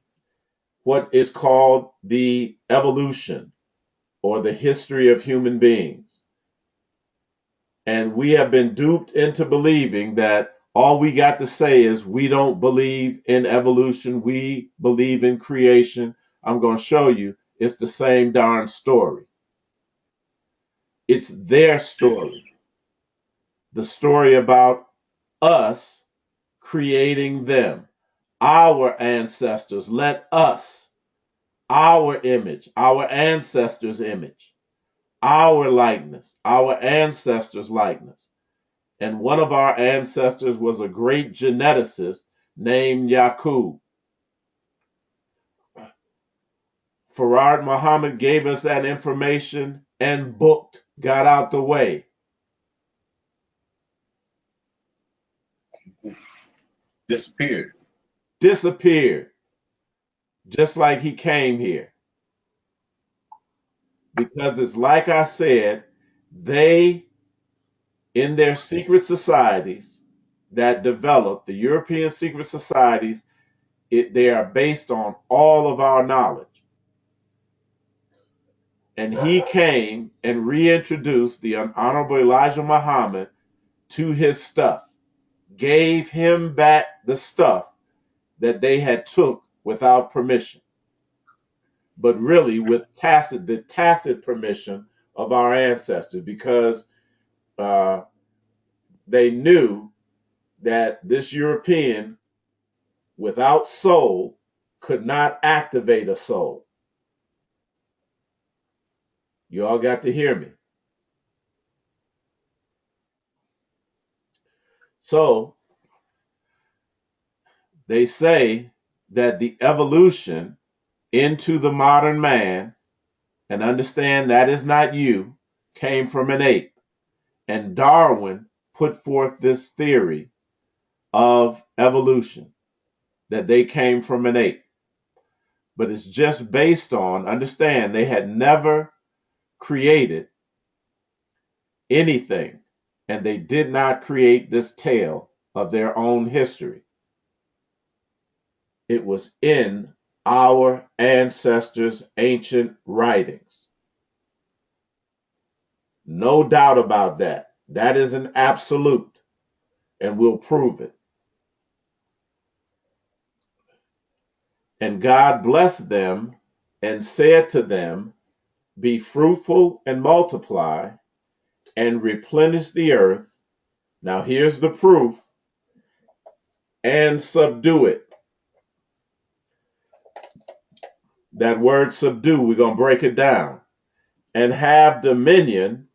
what is called the evolution or the history of human beings. And we have been duped into believing that all we got to say is we don't believe in evolution, we believe in creation. I'm going to show you it's the same darn story. It's their story. The story about us creating them, our ancestors. Let us, our image, our ancestors' image, our likeness, our ancestors' likeness. And one of our ancestors was a great geneticist named Yakub. Farad Muhammad gave us that information and booked, got out the way. Disappeared. Disappeared, just like he came here. Because it's like I said, they, in their secret societies that developed, the European secret societies, they are based on all of our knowledge. And he came and reintroduced the Honorable Elijah Muhammad to his stuff, gave him back the stuff that they had took without permission, but really with the tacit permission of our ancestors, because they knew that this European without soul could not activate a soul. You all got to hear me. So they say that the evolution into the modern man, and understand that is not you, came from an ape. And Darwin put forth this theory of evolution, that they came from an ape. But it's just based on, understand, they had never created anything, and they did not create this tale of their own history. It was in our ancestors' ancient writings. No doubt about that. That is an absolute, and we'll prove it. And God blessed them and said to them, be fruitful and multiply and replenish the earth. Now here's the proof. And subdue it. That word subdue, we're going to break it down. And have dominion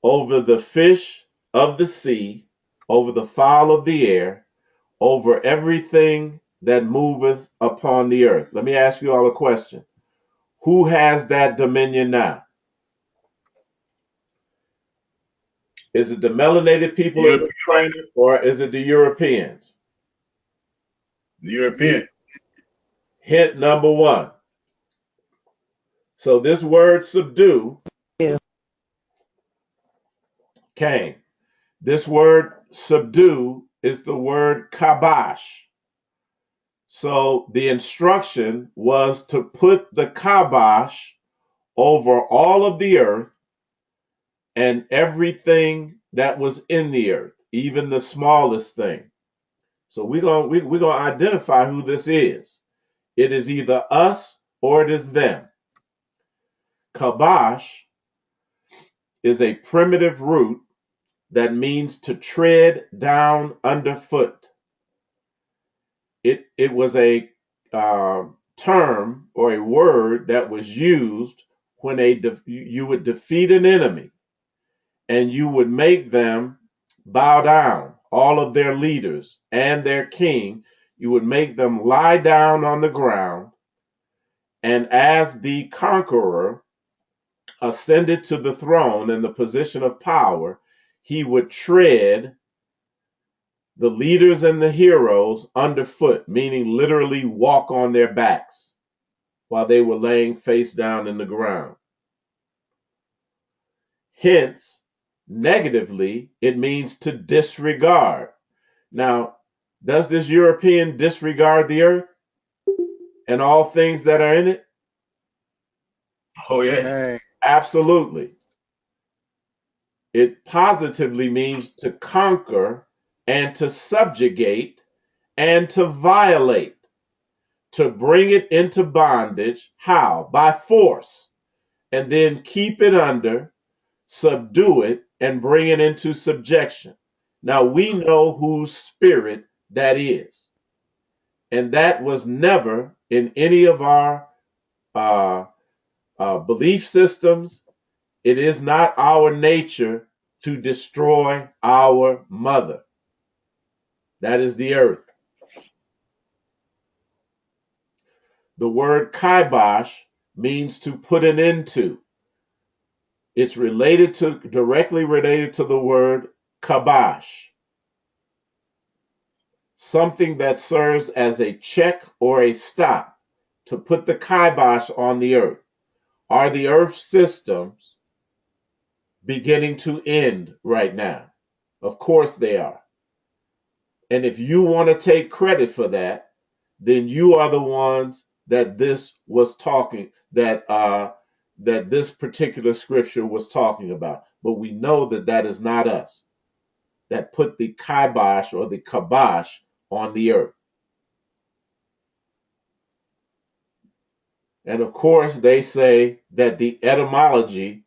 over the fish of the sea, over the fowl of the air, over everything that moveth upon the earth. Let me ask you all a question. Who has that dominion now? Is it the melanated people in this planet, or is it the Europeans? The European. Hint number one. So this word subdue came. This word subdue is the word kabash. So the instruction was to put the kabash over all of the earth and everything that was in the earth, even the smallest thing. So we're gonna identify who this is. It is either us or it is them. Kabash is a primitive root that means to tread down underfoot. It was a term or a word that was used when you would defeat an enemy and you would make them bow down, all of their leaders and their king. You would make them lie down on the ground, and as the conqueror ascended to the throne in the position of power, he would tread the leaders and the heroes underfoot, meaning literally walk on their backs while they were laying face down in the ground. Hence, negatively, it means to disregard. Now, does this European disregard the earth and all things that are in it? Oh, yeah. Absolutely. It positively means to conquer and to subjugate and to violate, to bring it into bondage. How? By force, and then keep it under, subdue it, and bring it into subjection. Now we know whose spirit that is. And that was never in any of our belief systems. It is not our nature to destroy our mother. That is the earth. The word kibosh means to put an end to. It's directly related to the word kabosh, something that serves as a check or a stop, to put the kibosh on the earth. Are the earth systems beginning to end right now? Of course they are. And if you want to take credit for that, then you are the ones that that this particular scripture was talking about. But we know that that is not us that put the kibosh or the kabosh on the earth. And of course, they say that the etymology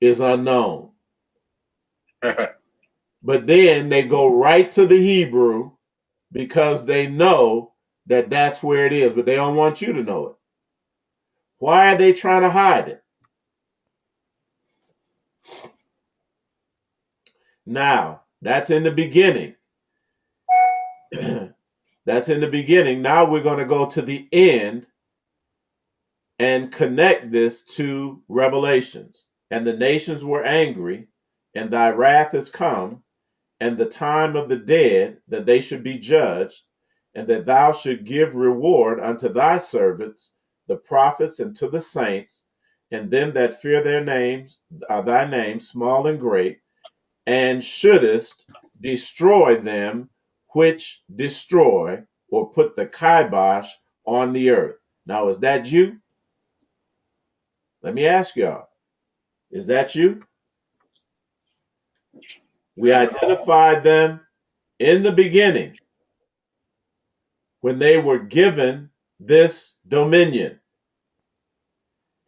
is unknown. But then they go right to the Hebrew because they know that that's where it is, but they don't want you to know it. Why are they trying to hide it? Now, that's in the beginning. That's in the beginning. Now we're going to go to the end and connect this to Revelations. And the nations were angry, and thy wrath is come, and the time of the dead, that they should be judged, and that thou should give reward unto thy servants, the prophets, and to the saints, and them that fear their names, thy name, small and great, and shouldest destroy them which destroy, or put the kibosh on the earth. Now, is that you? Let me ask y'all, is that you? We identified them in the beginning when they were given this dominion.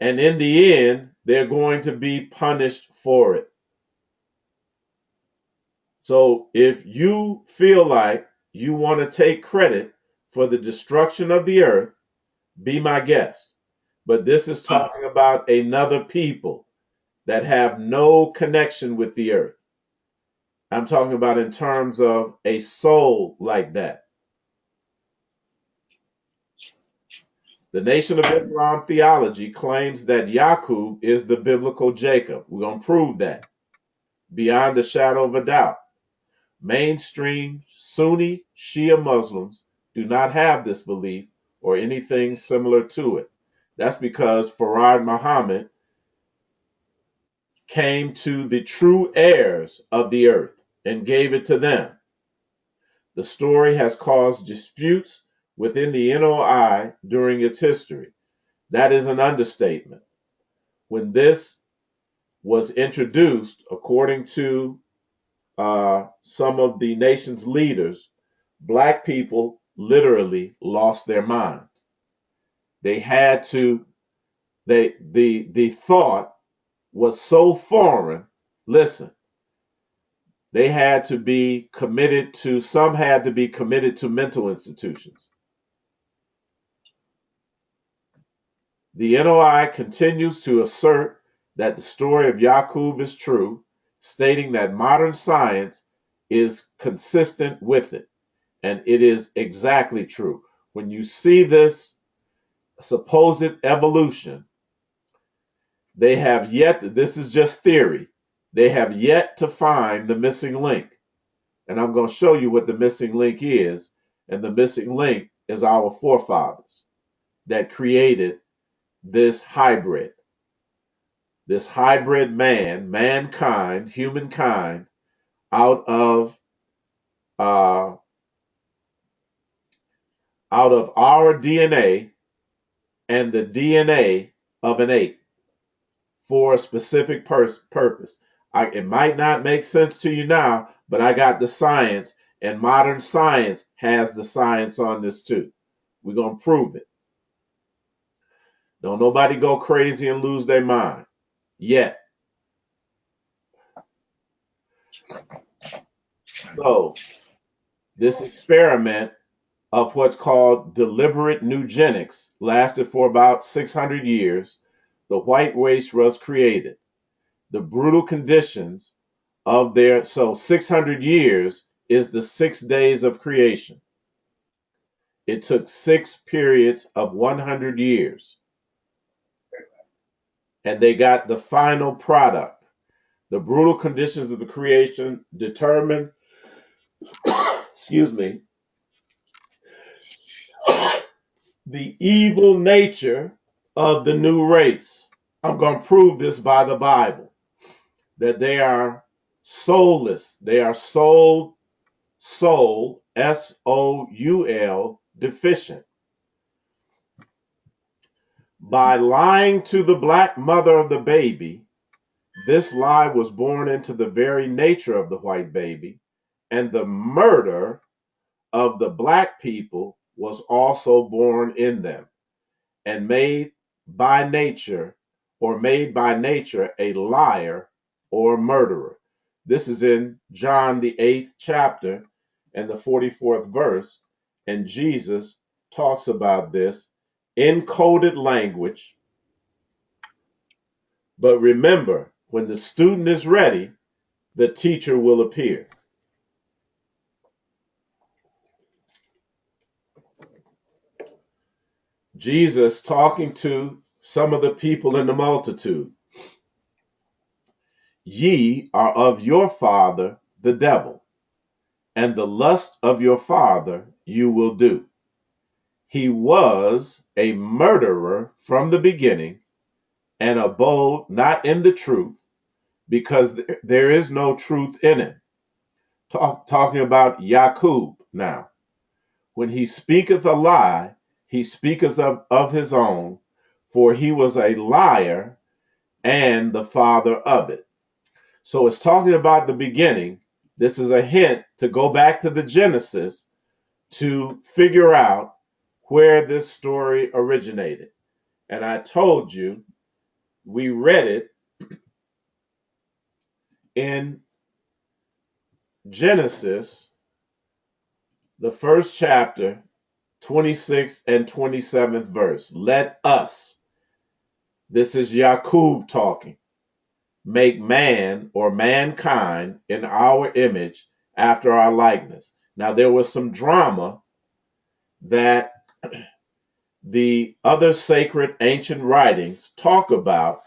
And in the end, they're going to be punished for it. So if you feel like you want to take credit for the destruction of the earth, be my guest. But this is talking about another people that have no connection with the earth. I'm talking about in terms of a soul like that. The Nation of Islam theology claims that Yaqub is the biblical Jacob. We're going to prove that beyond a shadow of a doubt. Mainstream Sunni Shia Muslims do not have this belief or anything similar to it. That's because Farad Muhammad came to the true heirs of the earth and gave it to them. The story has caused disputes within the NOI during its history. That is an understatement. When this was introduced, according to some of the nation's leaders, black people literally lost their minds. They had to, the thought was so foreign. Listen, they had to be committed to, some had to be committed to mental institutions. The NOI continues to assert that the story of Yaqub is true, stating that modern science is consistent with it. And it is exactly true. When you see this supposed evolution, they have yet, this is just theory, they have yet to find the missing link. And I'm going to show you what the missing link is. And the missing link is our forefathers that created this hybrid man, mankind, humankind, out of uh, our DNA and the DNA of an ape for a specific purpose. It might not make sense to you now, but I got the science, and modern science has the science on this too. We're going to prove it. Don't nobody go crazy and lose their mind yet. So, this experiment of what's called deliberate eugenics lasted for about 600 years. The white race was created. The brutal conditions of so 600 years is the 6 days of creation. It took 6 periods of 100 years, and they got the final product. The brutal conditions of the creation determined, excuse me, the evil nature of the new race. I'm going to prove this by the Bible, that they are soulless. They are soul, S-O-U-L, deficient. By lying to the black mother of the baby, this lie was born into the very nature of the white baby, and the murder of the black people was also born in them, and made by nature a liar or murderer. This is in John the 8th chapter and the 44th verse, and Jesus talks about this in coded language. But remember, when the student is ready, the teacher will appear. Jesus talking to some of the people in the multitude. Ye are of your father the devil, and the lust of your father you will do. He was a murderer from the beginning, and abode not in the truth, because there is no truth in him. Talking about Yakub now. When he speaketh a lie, he speaketh of his own, for he was a liar and the father of it. So it's talking about the beginning. This is a hint to go back to the Genesis to figure out where this story originated. And I told you, we read it in Genesis, the first chapter, 26th and 27th verse. Let us, this is Yakub talking, make man or mankind in our image after our likeness. Now, there was some drama that the other sacred ancient writings talk about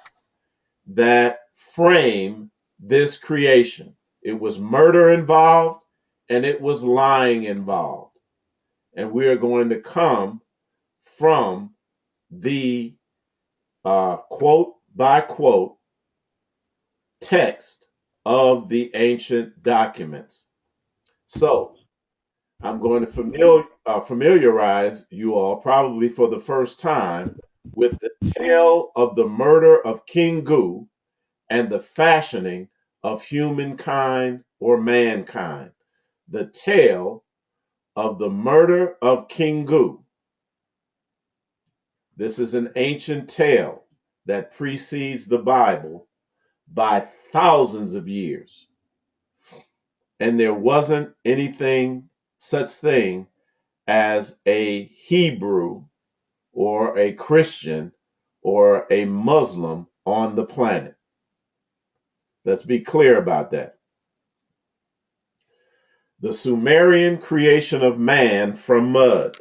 that frame this creation. It was murder involved and it was lying involved. And we are going to come from the quote by quote text of the ancient documents. So I'm going to familiarize you all, probably for the first time, with the tale of the murder of King Gu and the fashioning of humankind or mankind. The tale of the murder of King Gu. This is an ancient tale that precedes the Bible by thousands of years. And there wasn't such thing as a Hebrew or a Christian or a Muslim on the planet. Let's be clear about that. The Sumerian creation of man from mud.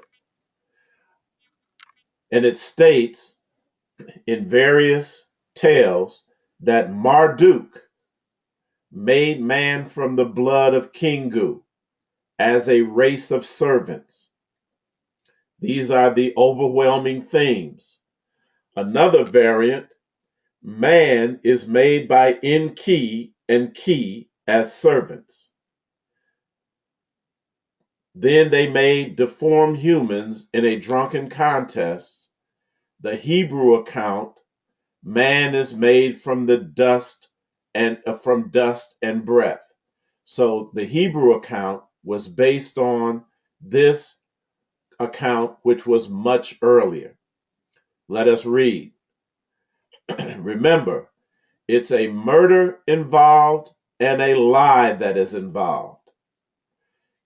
And it states in various tales that Marduk made man from the blood of Kingu as a race of servants. These are the overwhelming themes. Another variant, man is made by Enki and Ki as servants. Then they made deformed humans in a drunken contest. The Hebrew account, man is made from the dust and from dust and breath. So the Hebrew account was based on this account, which was much earlier. Let us read. Remember, it's a murder involved and a lie that is involved.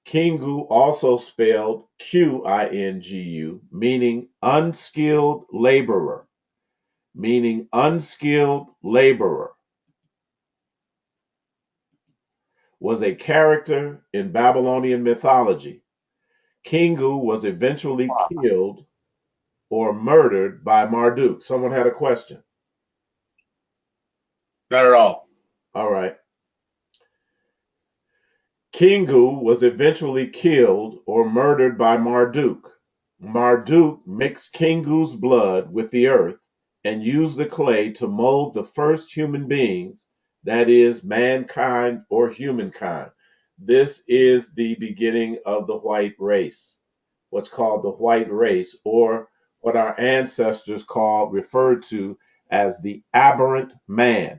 Kingu also spelled Qingu, meaning unskilled laborer, was a character in Babylonian mythology. Kingu was eventually killed or murdered by Marduk. Someone had a question. Not at all. All right. Kingu was eventually killed or murdered by Marduk. Marduk mixed Kingu's blood with the earth and used the clay to mold the first human beings, that is, mankind or humankind. This is the beginning of the white race, what's called the white race, or what our ancestors referred to as the aberrant man.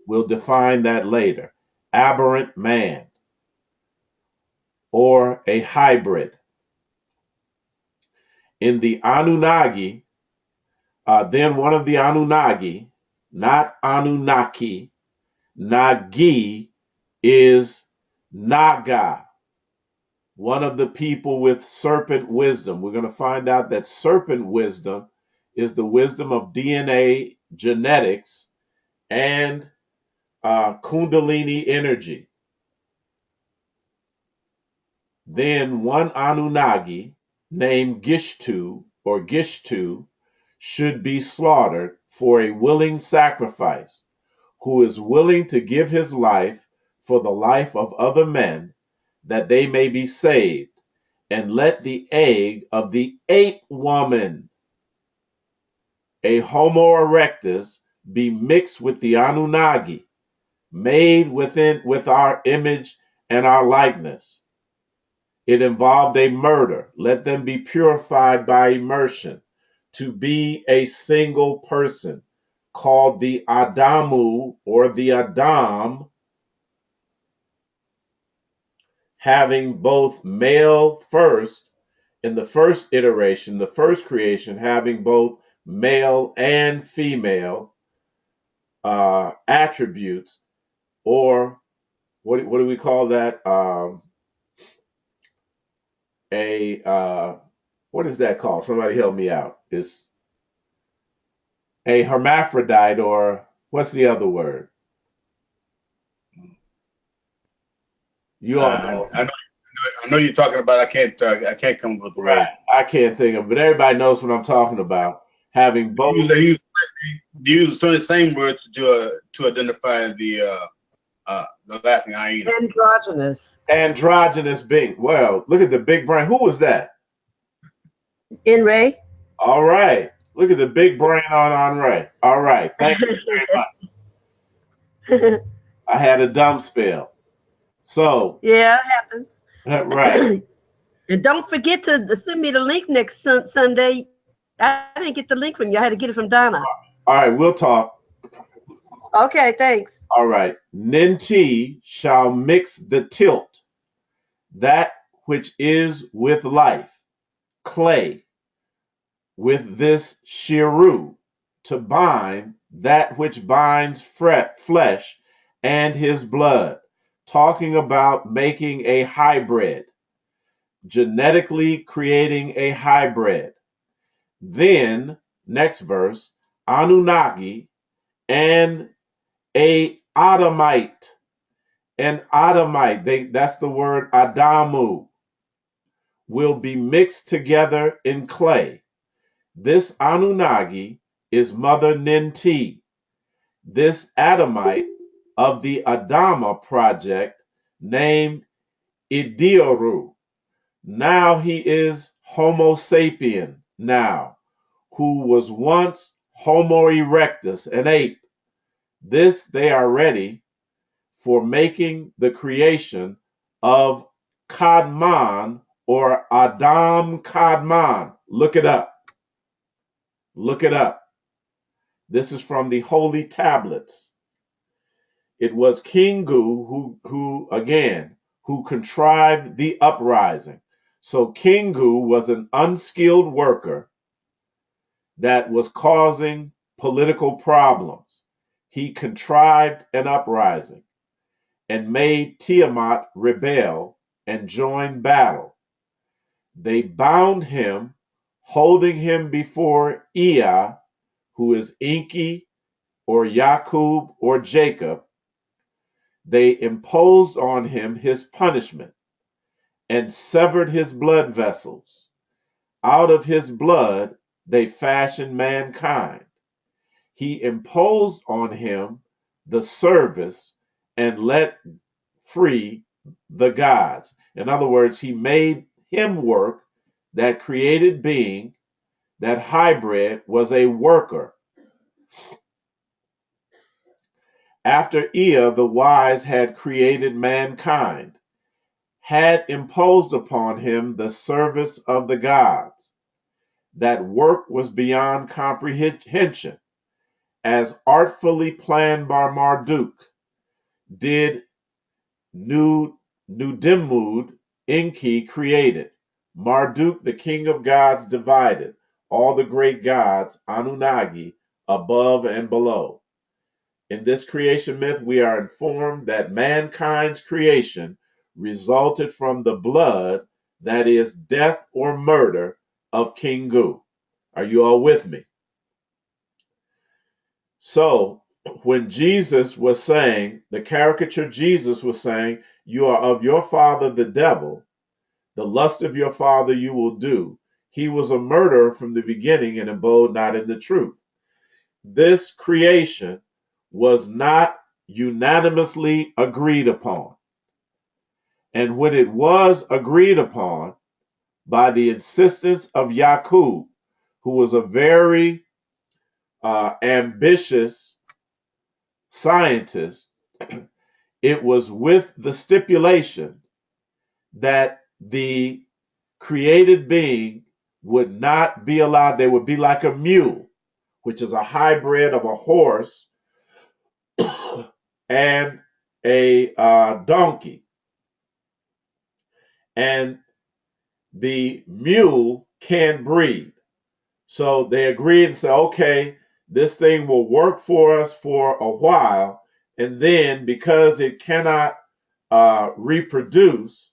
We'll define that later. Aberrant man, or a hybrid. In the Anunnaki, then one of the Anunnaki, not Anunnaki, Nagi is Naga, one of the people with serpent wisdom. We're going to find out that serpent wisdom is the wisdom of DNA, genetics, and Kundalini energy. Then one Anunnaki named Gishtu or Gishtu should be slaughtered for a willing sacrifice, who is willing to give his life for the life of other men, that they may be saved, and let the egg of the ape woman, a Homo erectus, be mixed with the Anunnaki, made with our image and our likeness. It involved a murder. Let them be purified by immersion to be a single person, called the Adamu or the Adam, having both male first, in the first iteration, the first creation, having both male and female attributes, or what do we call that? What is that called? Somebody help me out. It's a hermaphrodite, or what's the other word? You all know. I know you're talking about. I can't come up with the Right. word. I can't think of it, but everybody knows what I'm talking about. Having both. They use the same word to identify the laughing hyena. Androgynous being. Well, look at the big brain. Who was that? In Ray. All right. Look at the big brain on Ray. All right. Thank you very much. I had a dumb spell. So. Yeah, it happens. Right. And don't forget to send me the link next Sunday. I didn't get the link from you. I had to get it from Donna. All right. We'll talk. Okay, thanks. All right. Ninti shall mix the tilt, that which is with life, clay, with this shiru, to bind that which binds flesh and his blood, talking about making a hybrid, genetically creating a hybrid. Then, next verse, Anunnaki and a Adamite. An Adamite, that's the word Adamu, will be mixed together in clay. This Anunnaki is Mother Ninti. This Adamite of the Adama project, named Idioru. Now he is Homo sapien now, who was once Homo erectus, an ape. This they are ready for making the creation of Kadmon, or Adam Kadmon. Look it up. Look it up. This is from the Holy Tablets. It was Kingu who contrived the uprising. So Kingu was an unskilled worker that was causing political problems. He contrived an uprising and made Tiamat rebel and join battle. They bound him, holding him before Ea, who is Enki or Yakub or Jacob. They imposed on him his punishment, and severed his blood vessels. Out of his blood they fashioned mankind. He imposed on him the service and let free the gods. In other words, he made him work. That created being, that hybrid, was a worker. After Ea the wise had created mankind, had imposed upon him the service of the gods, that work was beyond comprehension, as artfully planned by Marduk, did Nudimud Enki created. Marduk, the king of gods, divided all the great gods, Anunnaki, above and below. In this creation myth, we are informed that mankind's creation resulted from the blood, that is, death or murder, of King Gu. Are you all with me? So, when Jesus was saying, the caricature Jesus was saying, you are of your father the devil, the lust of your father you will do. He was a murderer from the beginning and abode not in the truth. This creation was not unanimously agreed upon. And when it was agreed upon by the insistence of Yaqub, who was a very ambitious scientist, it was with the stipulation that the created being would not be allowed. They would be like a mule, which is a hybrid of a horse and a donkey. And the mule can breathe. So they agreed and said, okay, this thing will work for us for a while. And then because it cannot reproduce,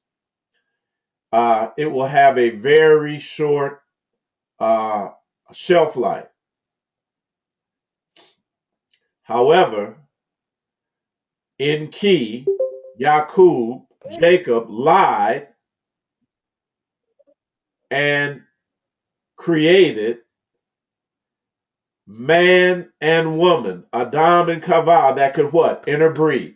it will have a very short shelf life. However, in key, Jacob lied and created man and woman, Adam and Kava, that could what? Interbreed.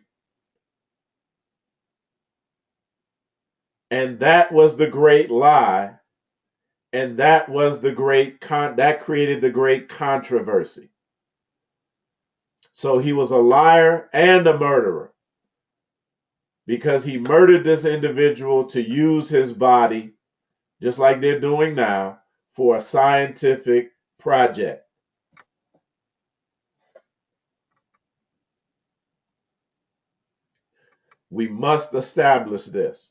And that was the great lie. And that was the great that created the great controversy. So he was a liar and a murderer because he murdered this individual to use his body, just like they're doing now, for a scientific project. We must establish this.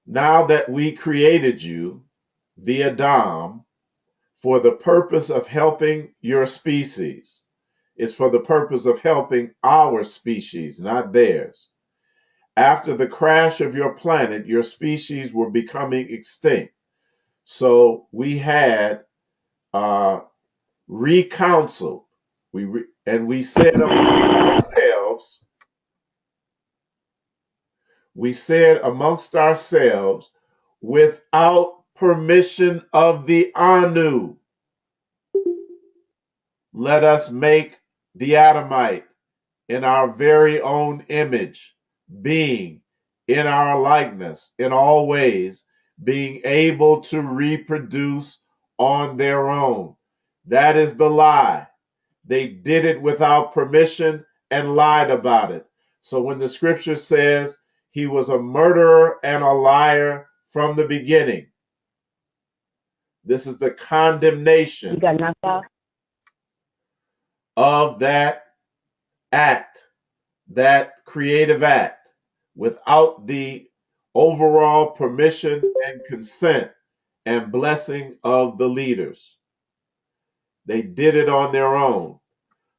Now that we created you, the Adam, for the purpose of helping your species, it's for the purpose of helping our species, not theirs. After the crash of your planet, your species were becoming extinct. So we had recounseled. We said amongst ourselves, without permission of the Anu, let us make the Adamite in our very own image, being in our likeness in all ways, being able to reproduce on their own. That is the lie. They did it without permission and lied about it. So when the scripture says he was a murderer and a liar from the beginning, this is the condemnation of that act, that creative act, without the overall permission and consent and blessing of the leaders. They did it on their own.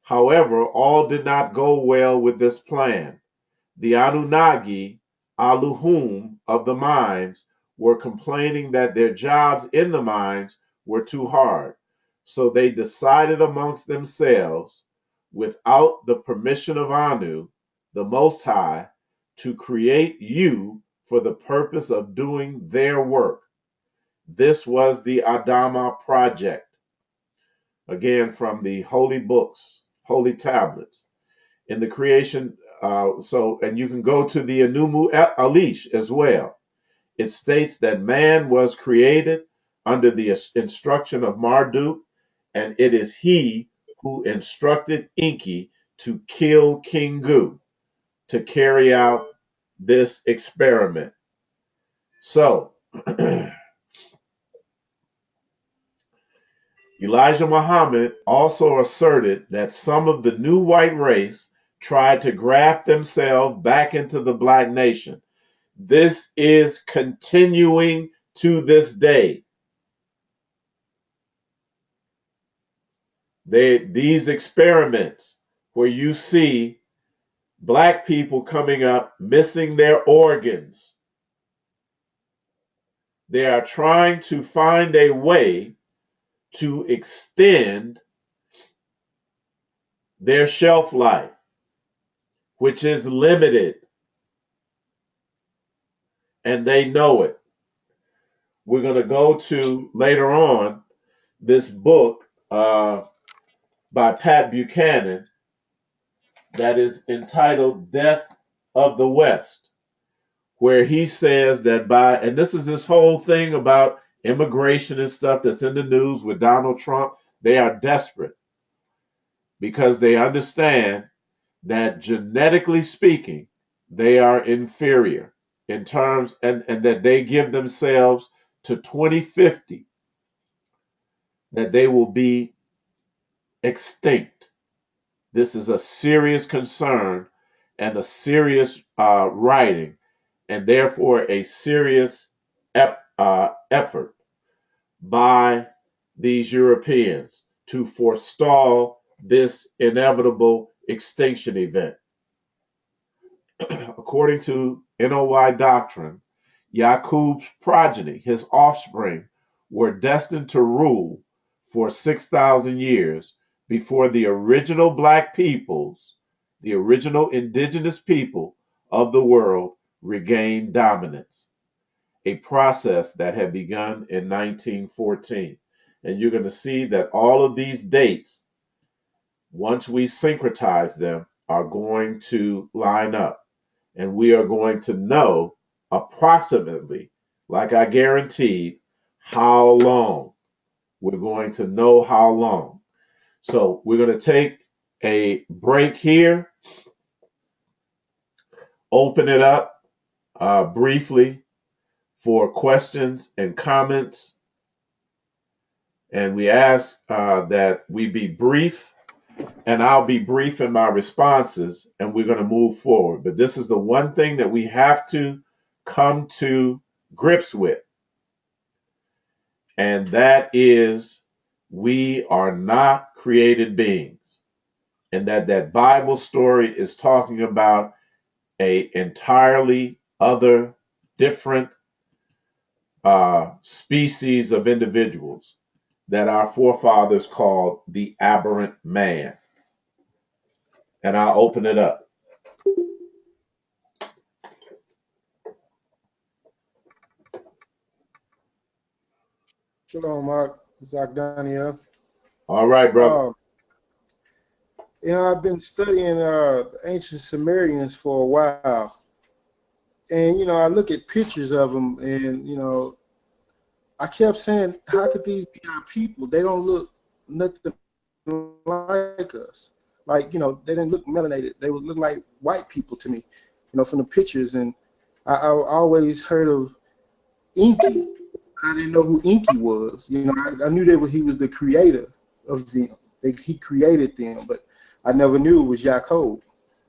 However, all did not go well with this plan. The Anunnaki, Aluhum of the mines, were complaining that their jobs in the mines were too hard. So they decided amongst themselves, without the permission of Anu, the Most High, to create you for the purpose of doing their work. This was the Adama project. Again, from the holy books, holy tablets. In the creation, and you can go to the Anumu Elish as well. It states that man was created under the instruction of Marduk, and it is he who instructed Enki to kill Kingu to carry out this experiment. So, Elijah Muhammad also asserted that some of the new white race tried to graft themselves back into the black nation. This is continuing to this day. These experiments where you see black people coming up missing their organs, they are trying to find a way to extend their shelf life, which is limited, and they know it. We're going to go to later on this book by Pat Buchanan that is entitled Death of the West, where he says that and this is this whole thing about immigration and stuff that's in the news with Donald Trump. They are desperate because they understand that genetically speaking, they are inferior in terms, and that they give themselves to 2050, that they will be extinct. This is a serious concern and a serious writing, and therefore a serious effort by these Europeans to forestall this inevitable extinction event. According to NOI doctrine, Yaqub's progeny, his offspring, were destined to rule for 6,000 years before the original black peoples, the original indigenous people of the world, regained dominance, a process that had begun in 1914. And you're going to see that all of these dates, once we syncretize them, are going to line up. And we are going to know approximately, like I guaranteed, how long. We're going to know how long. So we're going to take a break here, open it up briefly for questions and comments. And we ask that we be brief, and I'll be brief in my responses, and we're going to move forward. But this is the one thing that we have to come to grips with, and that is we are not created beings, and that Bible story is talking about a entirely other, different species of individuals that our forefathers called the aberrant man. And I'll open it up. Shalom, Mark. Zach Daniel. All right, brother. I've been studying ancient Sumerians for a while. And, I look at pictures of them and, I kept saying, how could these be our people? They don't look nothing like us. Like, they didn't look melanated. They would look like white people to me, from the pictures. And I always heard of Enki. I didn't know who Enki was. I knew that he was the creator of them. He created them, but I never knew it was Jacob.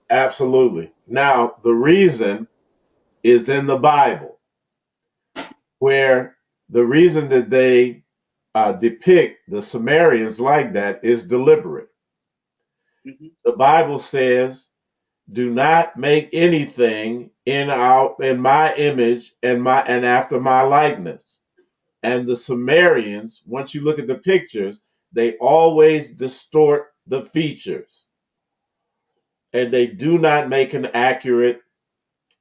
Absolutely. Now, the reason is in the Bible, where the reason that they depict the Sumerians like that is deliberate. Mm-hmm. The Bible says, "Do not make anything in my image and after my likeness." And the Sumerians, once you look at the pictures, they always distort the features, and they do not make an accurate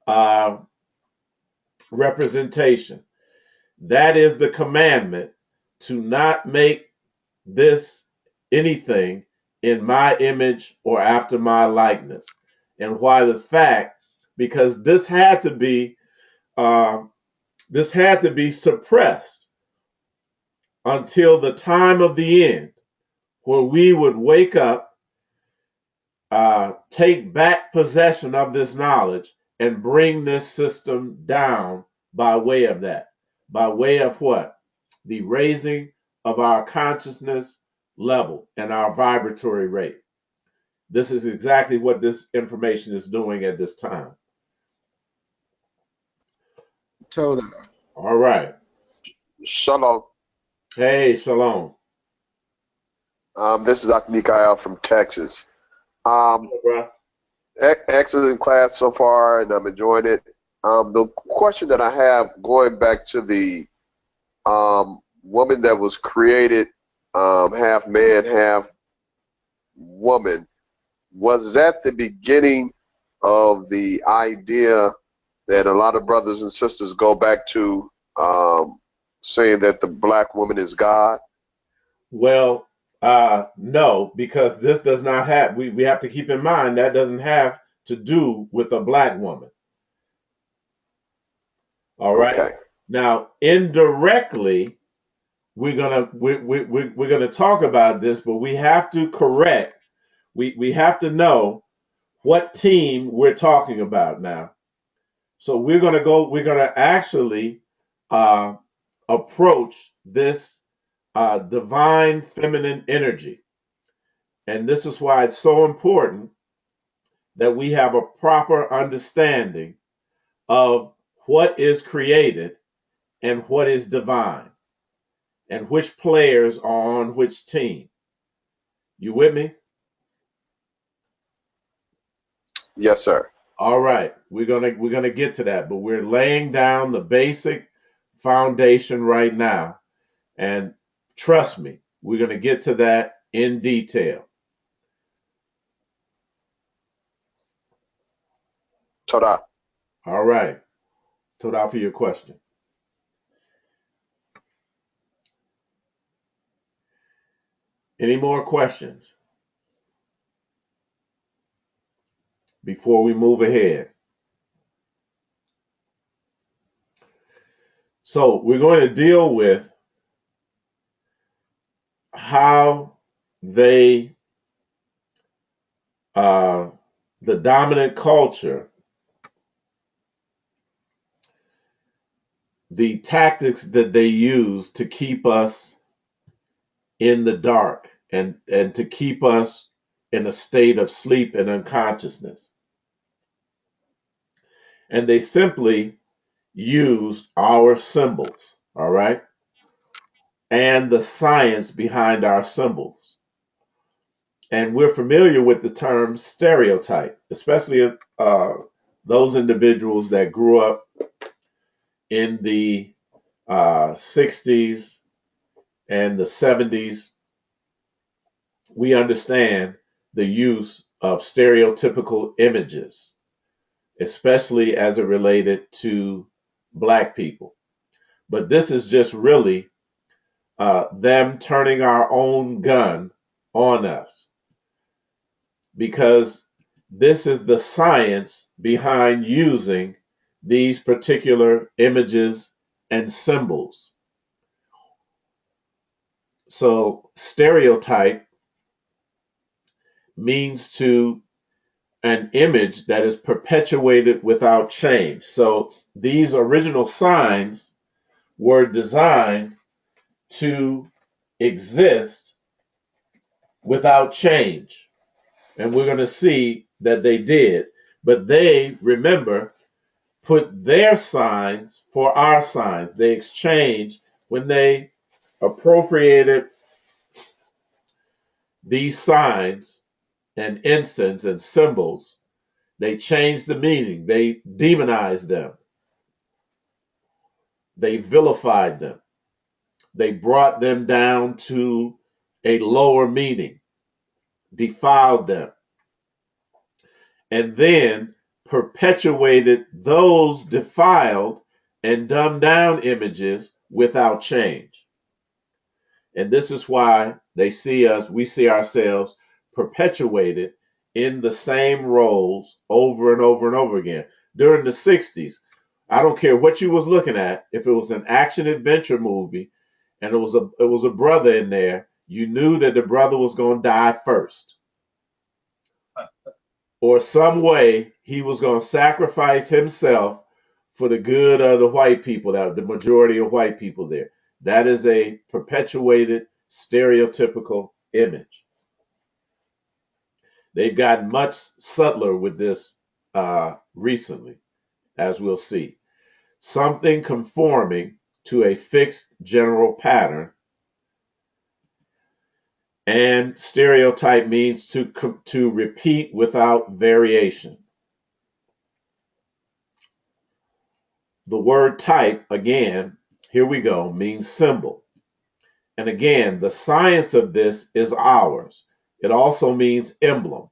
uh, representation. That is the commandment, to not make this anything in my image or after my likeness. And why the fact? Because this had to be suppressed until the time of the end, where we would wake up, take back possession of this knowledge, and bring this system down by way of that. By way of what? The raising of our consciousness level and our vibratory rate. This is exactly what this information is doing at this time. Toda. All right. Shalom. Hey, shalom. This is Dr. Mikael from Texas. Bro. Excellent class so far, and I'm enjoying it. The question that I have, going back to the woman that was created half man, half woman, was that the beginning of the idea that a lot of brothers and sisters go back to, saying that the black woman is God? Well, no, because this does not have, we have to keep in mind that doesn't have to do with a black woman. All right. Okay. Now, indirectly, we're gonna talk about this, but we have to correct. We have to know what team we're talking about now. So we're gonna actually approach this divine feminine energy. And this is why it's so important that we have a proper understanding of what is created and what is divine, and which players are on which team. You with me? Yes, sir. All right. We're gonna get to that, but we're laying down the basic foundation right now. And trust me, we're gonna get to that in detail. Toda. All right. Toda for your question. Any more questions before we move ahead? So we're going to deal with how they, the dominant culture, the tactics that they use to keep us in the dark and to keep us in a state of sleep and unconsciousness. And they simply used our symbols, all right, and the science behind our symbols. And we're familiar with the term stereotype, especially those individuals that grew up in the 60s and the 70s. We understand the use of stereotypical images, especially as it related to Black people. But this is just really them turning our own gun on us, because this is the science behind using these particular images and symbols. So stereotype means to an image that is perpetuated without change. So these original signs were designed to exist without change. And we're going to see that they did. But they, remember, put their signs for our signs. They exchanged when they appropriated these signs and incense and symbols. They changed the meaning. They demonized them. They vilified them. They brought them down to a lower meaning, defiled them. And then perpetuated those defiled and dumbed down images without change. And this is why we see ourselves perpetuated in the same roles over and over and over again. During the 60s, I don't care what you was looking at, if it was an action adventure movie and it was a brother in there, you knew that the brother was going to die first. Or some way he was going to sacrifice himself for the good of the white people, the majority of white people there. That is a perpetuated stereotypical image. They've gotten much subtler with this recently, as we'll see. Something conforming to a fixed general pattern. And stereotype means to repeat without variation. The word type, again, here we go, means symbol. And again, the science of this is ours. It also means emblem.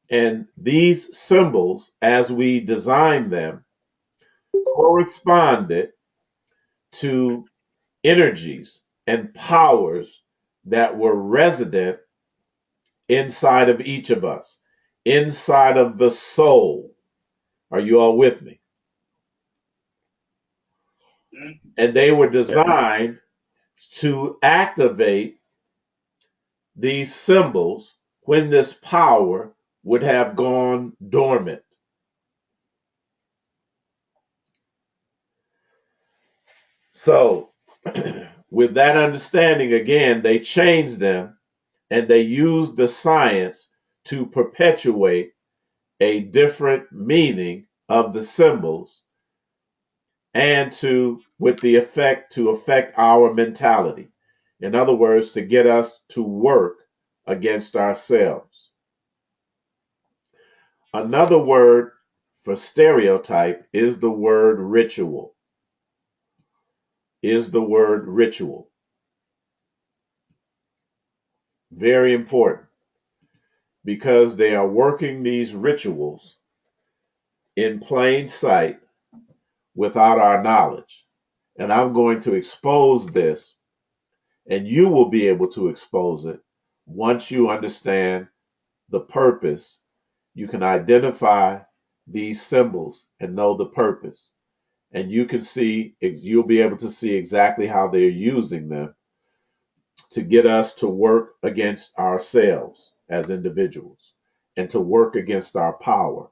And these symbols, as we design them, corresponded to energies and powers that were resident inside of each of us, inside of the soul. Are you all with me? And they were designed to activate these symbols when this power would have gone dormant. So, with that understanding, again, they changed them and they used the science to perpetuate a different meaning of the symbols and to affect our mentality. In other words, to get us to work against ourselves. Another word for stereotype is the word ritual. Very important, because they are working these rituals in plain sight without our knowledge. And I'm going to expose this, and you will be able to expose it once you understand the purpose. You can identify these symbols and know the purpose. And you'll be able to see exactly how they're using them to get us to work against ourselves as individuals and to work against our power.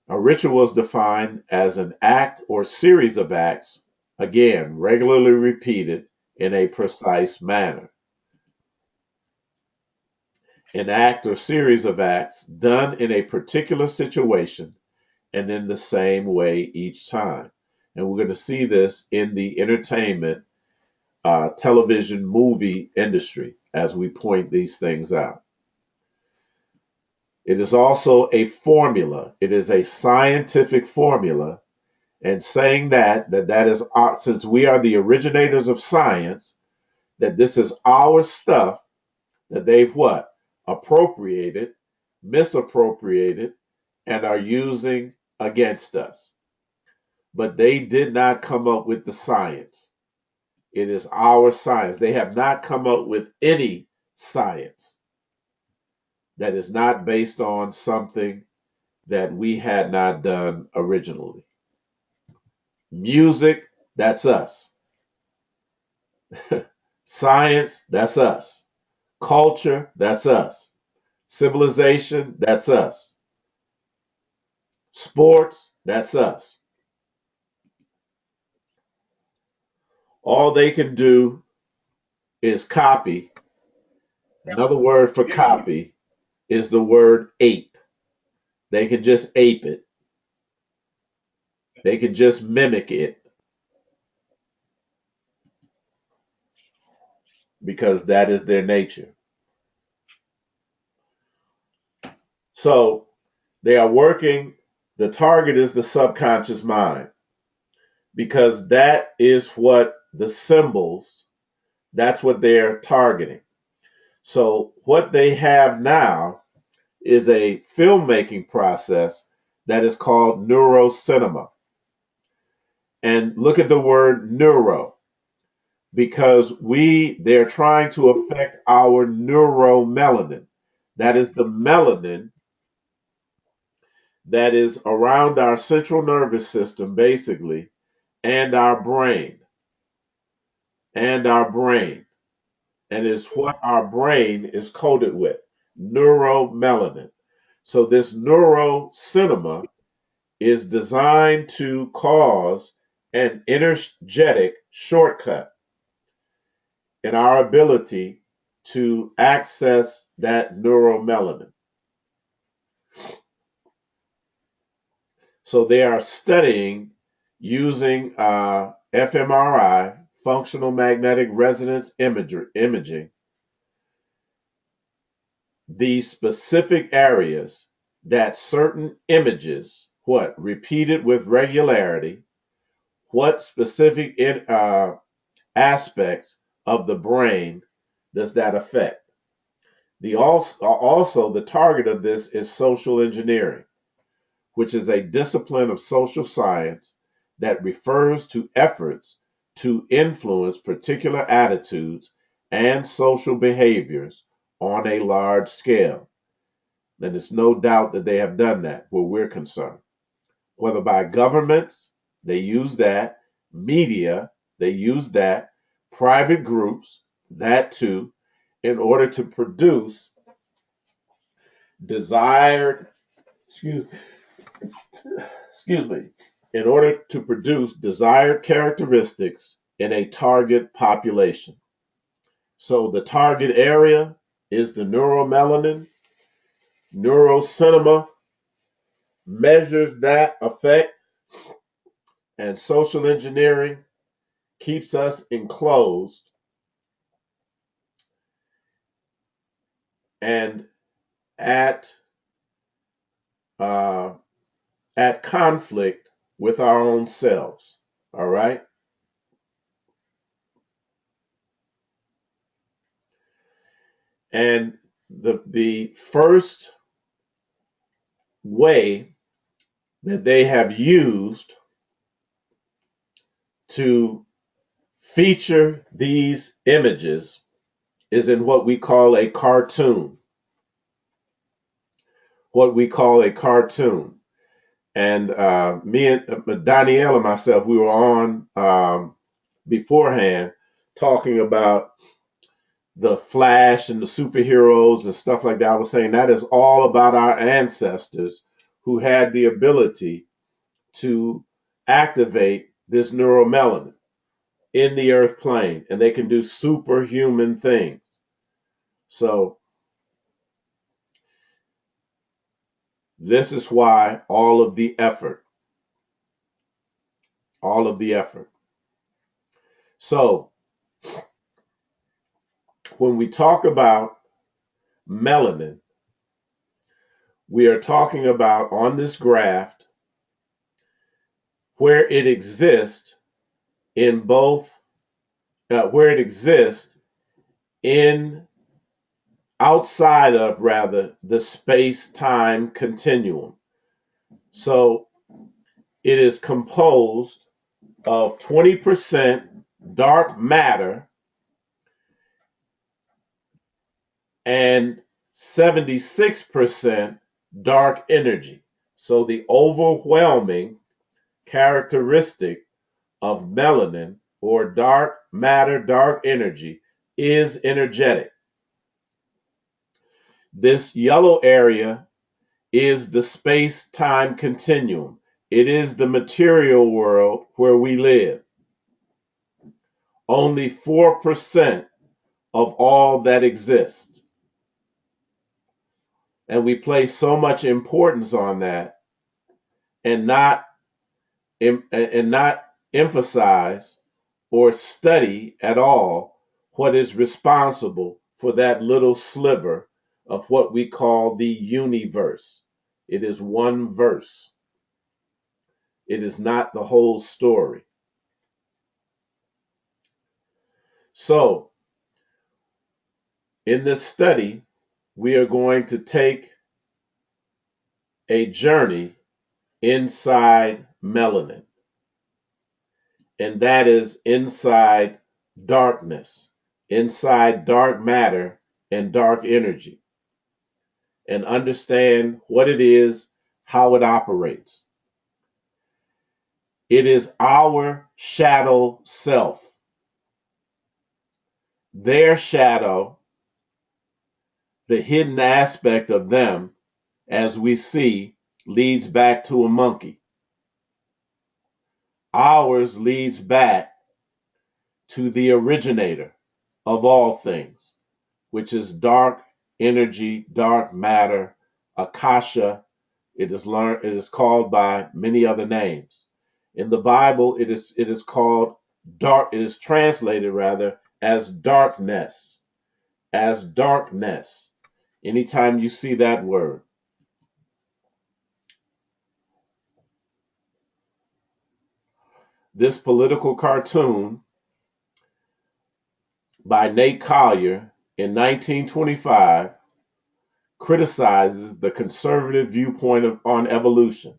A ritual is defined as an act or series of acts, again, regularly repeated in a precise manner. An act or series of acts done in a particular situation and in the same way each time. And we're going to see this in the entertainment, television, movie industry as we point these things out. It is also a formula. It is a scientific formula. And saying that is since we are the originators of science, that this is our stuff that they've what? Appropriated, misappropriated, and are using against us. But they did not come up with the science. It is our science. They have not come up with any science that is not based on something that we had not done originally. Music, that's us. Science, that's us. Culture, that's us. Civilization, that's us. Sports, that's us. All they can do is copy. Another word for copy is the word ape. They can just ape it. They can just mimic it. Because that is their nature. So they are working, the target is the subconscious mind, because that is what the symbols, that's what they're targeting. So what they have now is a filmmaking process that is called neurocinema. And look at the word neuro, because they're trying to affect our neuromelanin. That is the melanin that is around our central nervous system, basically, and our brain. And our brain. And is what our brain is coated with, neuromelanin. So this neurocinema is designed to cause an energetic shortcut in our ability to access that neuromelanin. So they are studying using fMRI, functional magnetic resonance imaging, these specific areas that certain images, repeated with regularity, what specific aspects of the brain does that affect? Also, the target of this is social engineering, which is a discipline of social science that refers to efforts to influence particular attitudes and social behaviors on a large scale. Then there's no doubt that they have done that where we're concerned. Whether by governments, they use that, media, they use that, private groups, that too, in order to produce desired, excuse, excuse me, in order to produce desired characteristics in a target population. So the target area is the neuromelanin. Neurocinema measures that effect, and social engineering keeps us enclosed and at uh, at conflict with our own selves. All right. And the first way that they have used to feature these images is in what we call a cartoon. What we call a cartoon. And me and Danielle and myself, we were on beforehand talking about the Flash and the superheroes and stuff like that. I was saying that is all about our ancestors who had the ability to activate this neuromelanin in the earth plane, and they can do superhuman things. So this is why all of the effort, all of the effort. So when we talk about melanin, we are talking about on this graph where it exists in both, where it exists in outside of rather the space-time continuum. So it is composed of 20% dark matter and 76% dark energy. So the overwhelming characteristic of melanin or dark matter, dark energy is energetic. This yellow area is the space-time continuum. It is the material world where we live. Only 4% of all that exists. And we place so much importance on that and not emphasize or study at all what is responsible for that little sliver of what we call the universe. It is one verse. It is not the whole story. So, in this study, we are going to take a journey inside melanin, and that is inside darkness, inside dark matter and dark energy, and understand what it is, how it operates. It is our shadow self. Their shadow, the hidden aspect of them, as we see, leads back to a monkey. Ours leads back to the originator of all things, which is dark energy, dark matter, akasha. It is called by many other names. In the Bible, it is called dark. It is translated rather as darkness, as darkness. Anytime you see that word. This political cartoon by Nate Collier in 1925 criticizes the conservative viewpoint on evolution,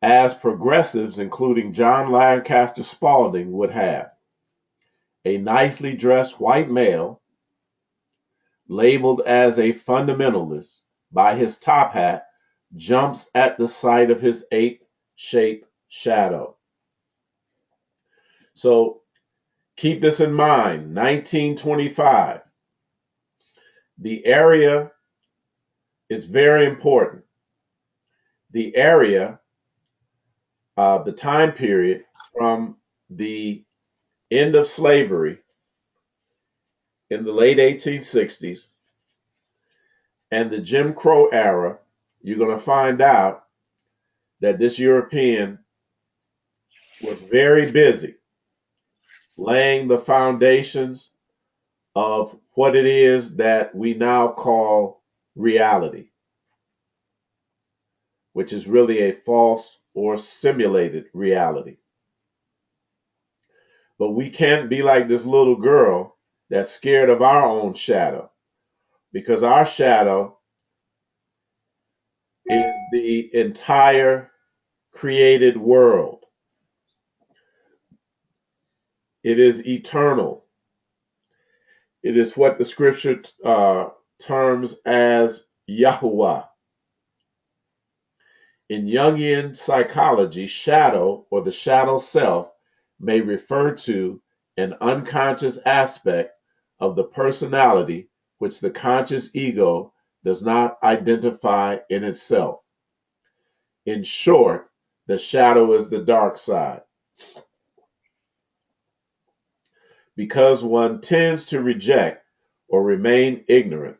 as progressives, including John Lancaster Spalding, would have. A nicely dressed white male, labeled as a fundamentalist by his top hat, jumps at the sight of his ape-shaped shadow. So keep this in mind, 1925. The area is very important. The area, the time period from the end of slavery in the late 1860s and the Jim Crow era, you're going to find out that this European was very busy laying the foundations of what it is that we now call reality, which is really a false or simulated reality. But we can't be like this little girl that's scared of our own shadow, because our shadow is the entire created world. It is eternal. It is what the scripture terms as Yahuwah. In Jungian psychology, shadow or the shadow self may refer to an unconscious aspect of the personality which the conscious ego does not identify in itself. In short, the shadow is the dark side. Because one tends to reject or remain ignorant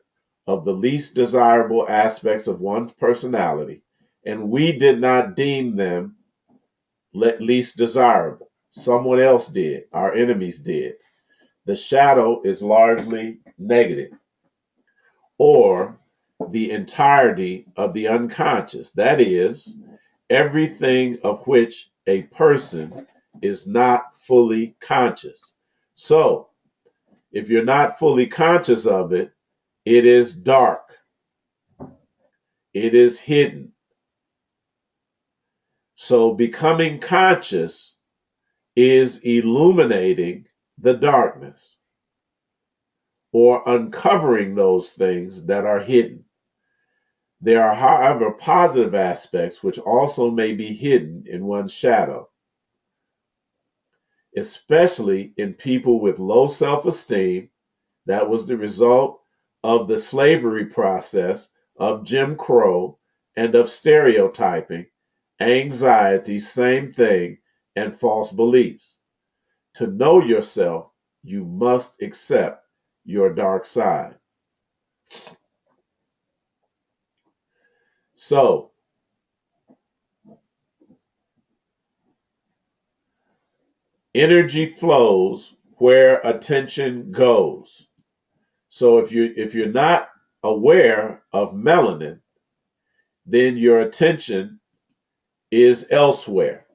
of the least desirable aspects of one's personality, and we did not deem them least desirable. Someone else did. Our enemies did. The shadow is largely negative, or the entirety of the unconscious. That is, everything of which a person is not fully conscious. So, if you're not fully conscious of it, it is dark. It is hidden. So, becoming conscious is illuminating the darkness or uncovering those things that are hidden. There are, however, positive aspects which also may be hidden in one's shadow, especially in people with low self-esteem. That was the result of the slavery process, of Jim Crow, and of stereotyping, anxiety, same thing, and false beliefs. To know yourself, you must accept your dark side. So, energy flows where attention goes. So if you're not aware of melanin, then your attention is elsewhere.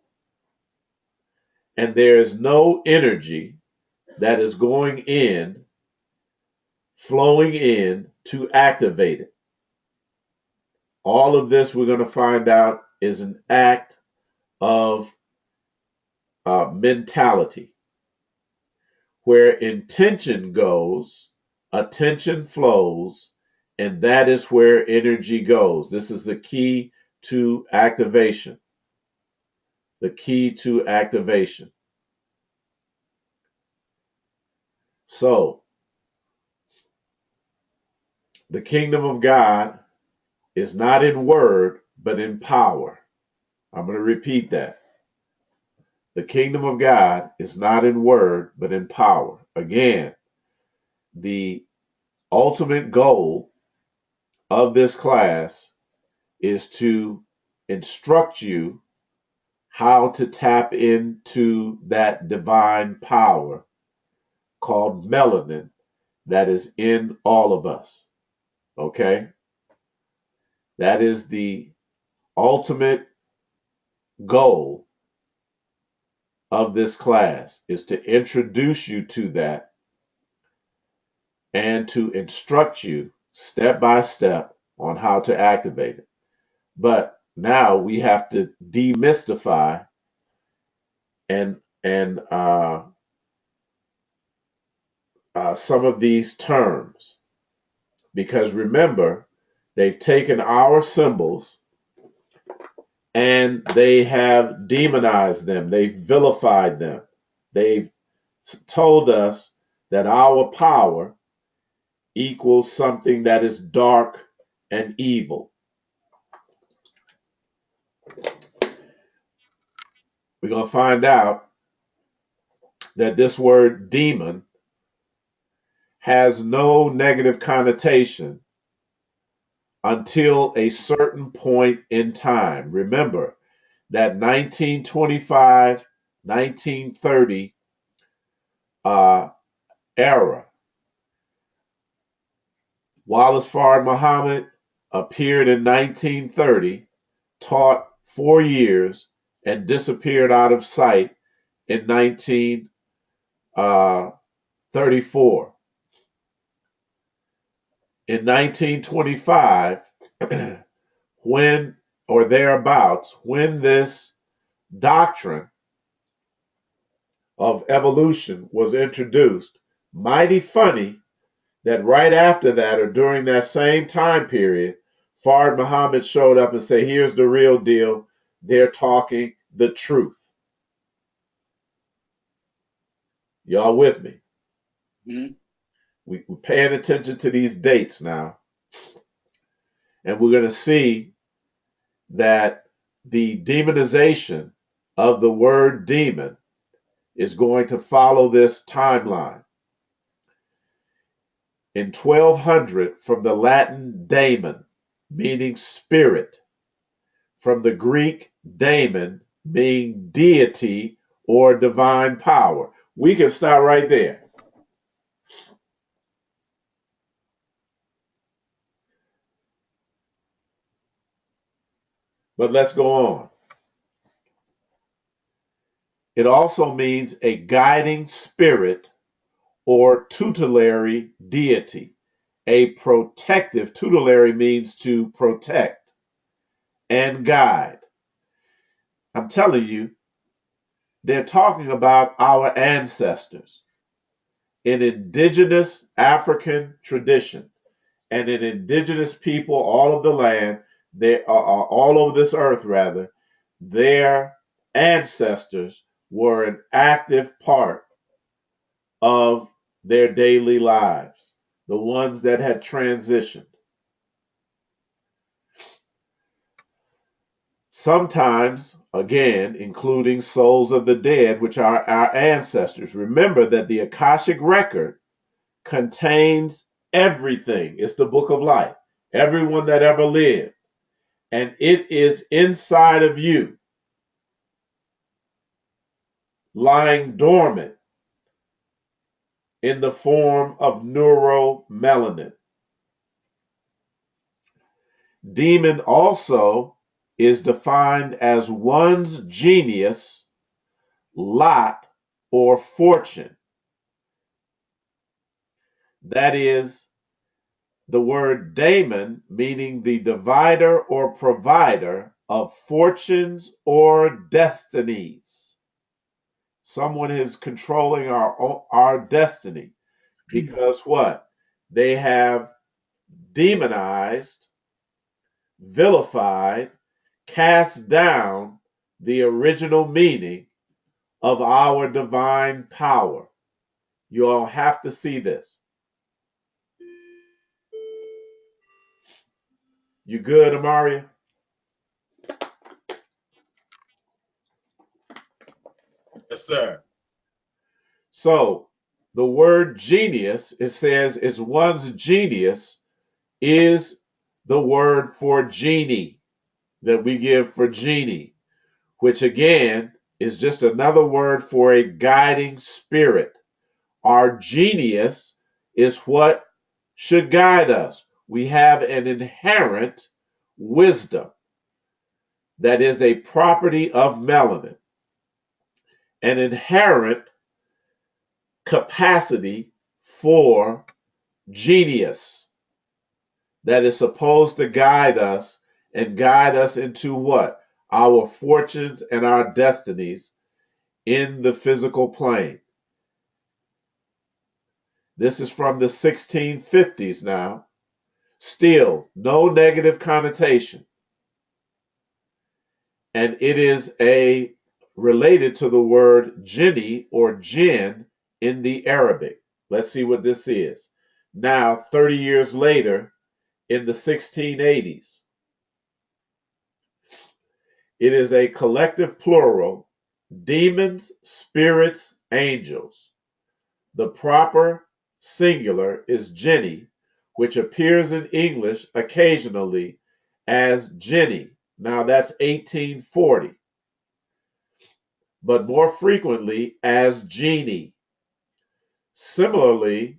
And there is no energy that is going in, flowing in to activate it. All of this we're going to find out is an act of mentality. Where intention goes, attention flows, and that is where energy goes. This is the key to activation. The key to activation. So, the kingdom of God is not in word, but in power. I'm going to repeat that. The kingdom of God is not in word, but in power. Again, the ultimate goal of this class is to instruct you how to tap into that divine power called melanin that is in all of us. Okay? That is the ultimate goal of this class, is to introduce you to that and to instruct you step by step on how to activate it. But now we have to demystify and some of these terms, because remember, they've taken our symbols and they have demonized them, they've vilified them, they've told us that our power equals something that is dark and evil. We're going to find out that this word demon has no negative connotation until a certain point in time. Remember that 1925, 1930 era. Wallace Fard Muhammad appeared in 1930, taught 4 years, and disappeared out of sight in 1934. In 1925, when or thereabouts, when this doctrine of evolution was introduced, mighty funny that right after that or during that same time period, Fard Muhammad showed up and said, here's the real deal. They're talking the truth. Y'all with me? Mm-hmm. We're paying attention to these dates now. And we're going to see that the demonization of the word demon is going to follow this timeline. In 1200, from the Latin daemon, meaning spirit, from the Greek daemon, meaning deity or divine power. We can start right there. But let's go on. It also means a guiding spirit or tutelary deity. A protective, tutelary means to protect and guide. I'm telling you, they're talking about our ancestors in indigenous African tradition and in indigenous people all of the land, they are all over this earth rather, their ancestors were an active part of their daily lives, the ones that had transitioned. Sometimes, again, including souls of the dead, which are our ancestors. Remember that the Akashic record contains everything. It's the book of life, everyone that ever lived. And it is inside of you, lying dormant in the form of neuromelanin. Demon also is defined as one's genius, lot, or fortune. That is, the word daemon, meaning the divider or provider of fortunes or destinies. Someone is controlling our destiny because what? They have demonized, vilified, cast down the original meaning of our divine power. You all have to see this. You good, Amaria? Yes, sir. So the word genius, it says it's one's genius is the word for genie that we give for genie, which again is just another word for a guiding spirit. Our genius is what should guide us. We have an inherent wisdom that is a property of melanin, an inherent capacity for genius that is supposed to guide us and guide us into what? Our fortunes and our destinies in the physical plane. This is from the 1650s now. Still, no negative connotation. And it is related to the word jinni or jinn in the Arabic. Let's see what this is. Now, 30 years later, in the 1680s, it is a collective plural, demons, spirits, angels. The proper singular is jinni, which appears in English occasionally as Jenny. Now that's 1840, but more frequently as genie. Similarly,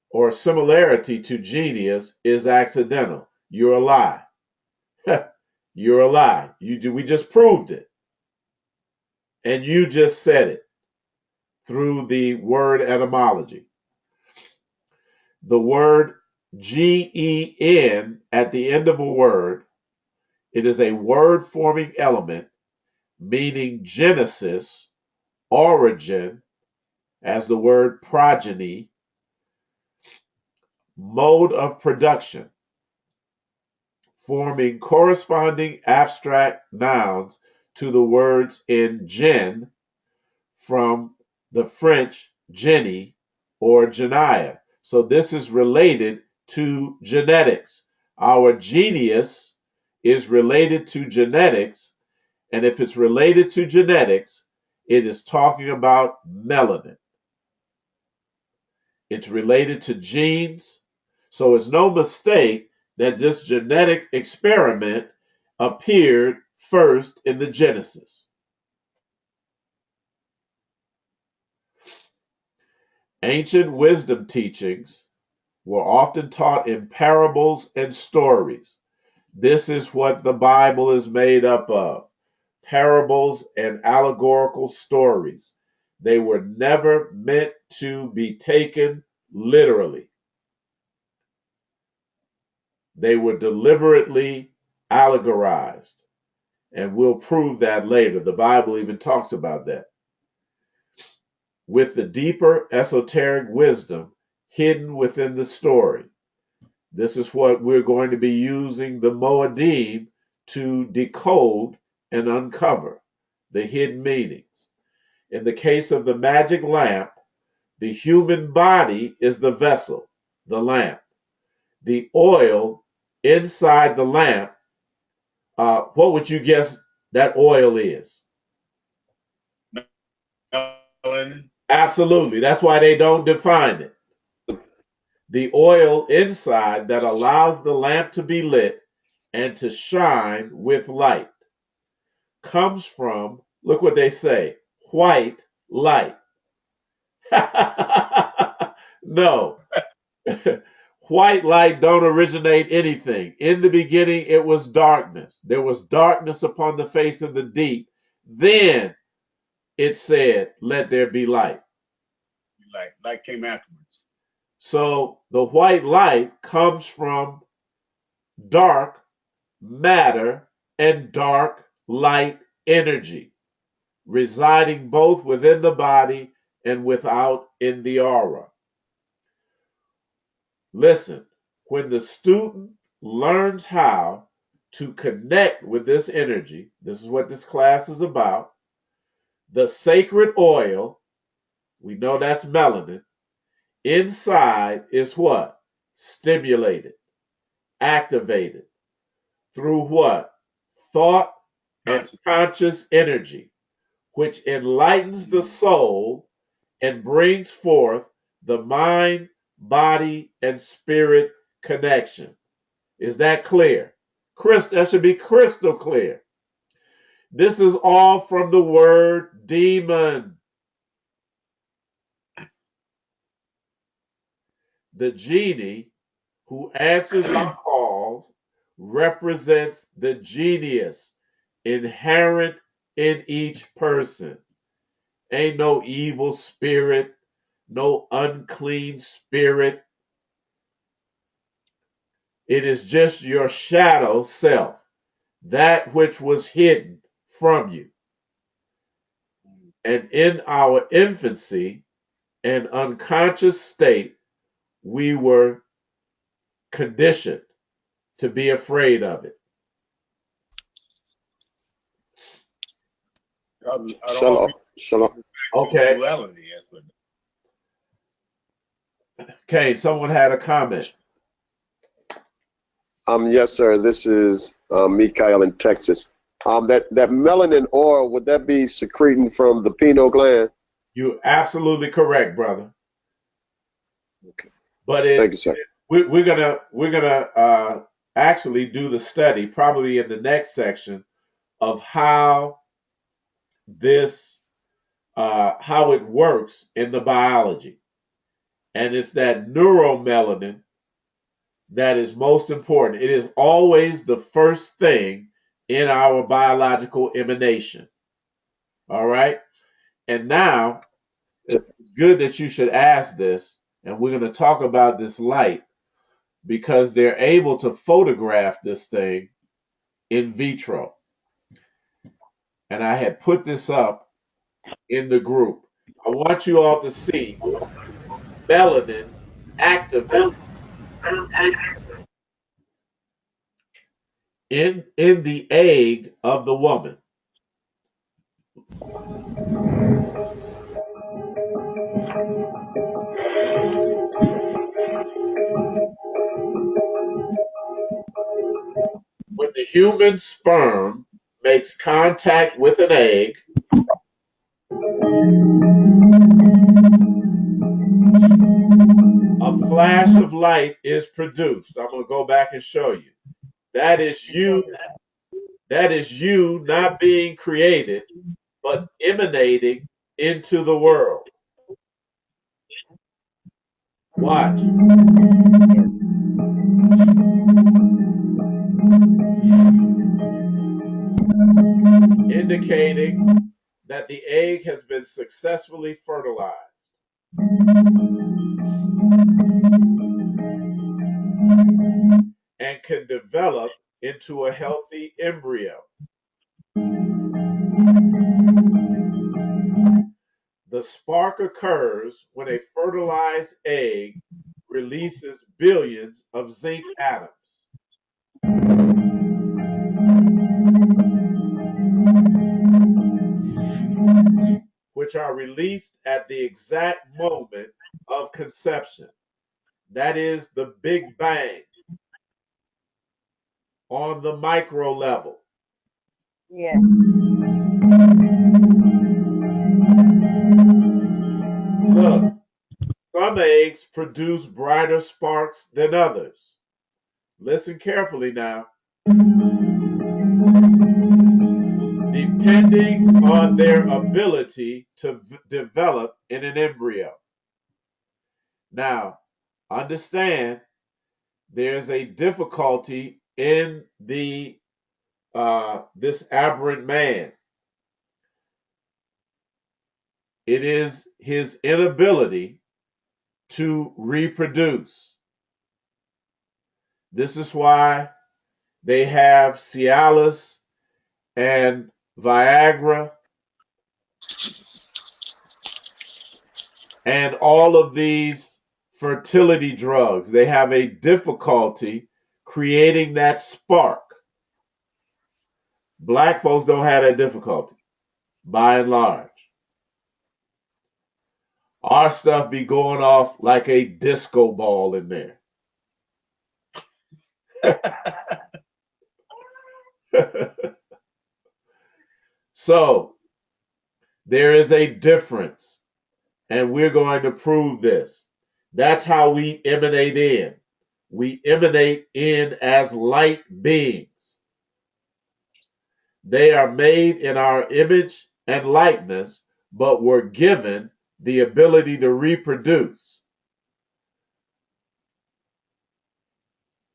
or similarity to genius is accidental. You're a lie. You're a lie. We just proved it. And you just said it through the word etymology. The word gen at the end of a word, it is a word forming element meaning genesis, origin, as the word progeny, mode of production, forming corresponding abstract nouns to the words in gen from the French genie or genia. So this is related to genetics. Our genius is related to genetics, and if it's related to genetics, it is talking about melanin. It's related to genes. So it's no mistake that this genetic experiment appeared first in the Genesis. Ancient wisdom teachings were often taught in parables and stories. This is what the Bible is made up of: parables and allegorical stories. They were never meant to be taken literally. They were deliberately allegorized. And we'll prove that later. The Bible even talks about that. With the deeper esoteric wisdom hidden within the story. This is what we're going to be using the Moedim to decode and uncover the hidden meanings. In the case of the magic lamp, the human body is the vessel, the lamp. The oil inside the lamp, what would you guess that oil is? Melanin. Absolutely. That's why they don't define it. The oil inside that allows the lamp to be lit and to shine with light comes from, look what they say, white light. No. White light don't originate anything. In the beginning, it was darkness. There was darkness upon the face of the deep. Then it said, let there be light. Light came afterwards. So the white light comes from dark matter and dark light energy, residing both within the body and without in the aura. Listen, when the student learns how to connect with this energy, this is what this class is about. The sacred oil, we know that's melanin, inside is what? Stimulated, activated through what? Thought and conscious energy, which enlightens the soul and brings forth the mind, body, and spirit connection. Is that clear? That should be crystal clear. This is all from the word demon. The genie who answers our calls represents the genius inherent in each person. Ain't no evil spirit, no unclean spirit. It is just your shadow self, that which was hidden from you. And in our infancy and unconscious state, we were conditioned to be afraid of it. Shalom. Shalom. Okay. Okay, someone had a comment. Yes, sir. This is Mikael in Texas. That melanin oil, would that be secreting from the pineal gland? You're absolutely correct, brother. Okay. But Thank you, sir. we're gonna actually do the study probably in the next section of how this how it works in the biology, and it's that neuromelanin that is most important. It is always the first thing in our biological emanation. All right, and now it's good that you should ask this, and we're going to talk about this light because they're able to photograph this thing in vitro. And I had put this up in the group. I want you all to see melanin activate in the egg of the woman. When the human sperm makes contact with an egg, a flash of light is produced. I'm going to go back and show you. That is you. That is you not being created, but emanating into the world. Watch. Indicating that the egg has been successfully fertilized. And can develop into a healthy embryo. The spark occurs when a fertilized egg releases billions of zinc atoms. Which are released at the exact moment of conception. That is the Big Bang on the micro level. Yeah. Look, some eggs produce brighter sparks than others. Listen carefully now. Depending on their ability to develop in an embryo. Now, understand there's a difficulty in the this aberrant man. It is his inability to reproduce. This is why they have Cialis and Viagra and all of these fertility drugs. They have a difficulty creating that spark. Black folks don't have that difficulty, by and large. Our stuff be going off like a disco ball in there. So there is a difference, and we're going to prove this. That's how we emanate in. We emanate in as light beings. They are made in our image and likeness, but were given the ability to reproduce.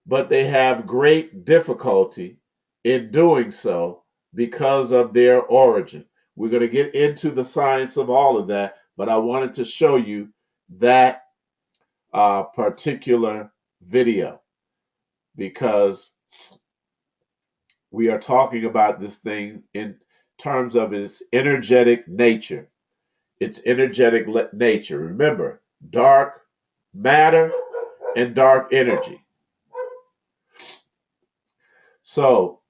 But they have great difficulty in doing so because of their origin. We're going to get into the science of all of that, but I wanted to show you that particular video because we are talking about this thing in terms of its energetic nature. Its energetic nature. Remember, dark matter and dark energy. So,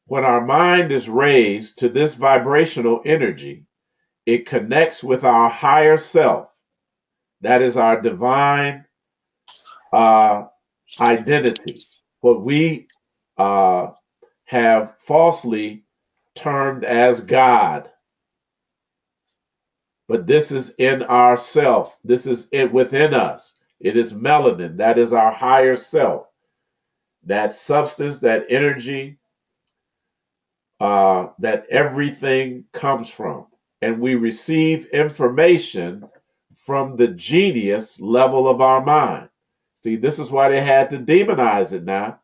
when our mind is raised to this vibrational energy, it connects with our higher self. That is our divine identity. What we have falsely termed as God. But this is in ourself. This is it within us. It is melanin. That is our higher self. That substance, that energy, that everything comes from. And we receive information from the genius level of our mind. See, this is why they had to demonize it now.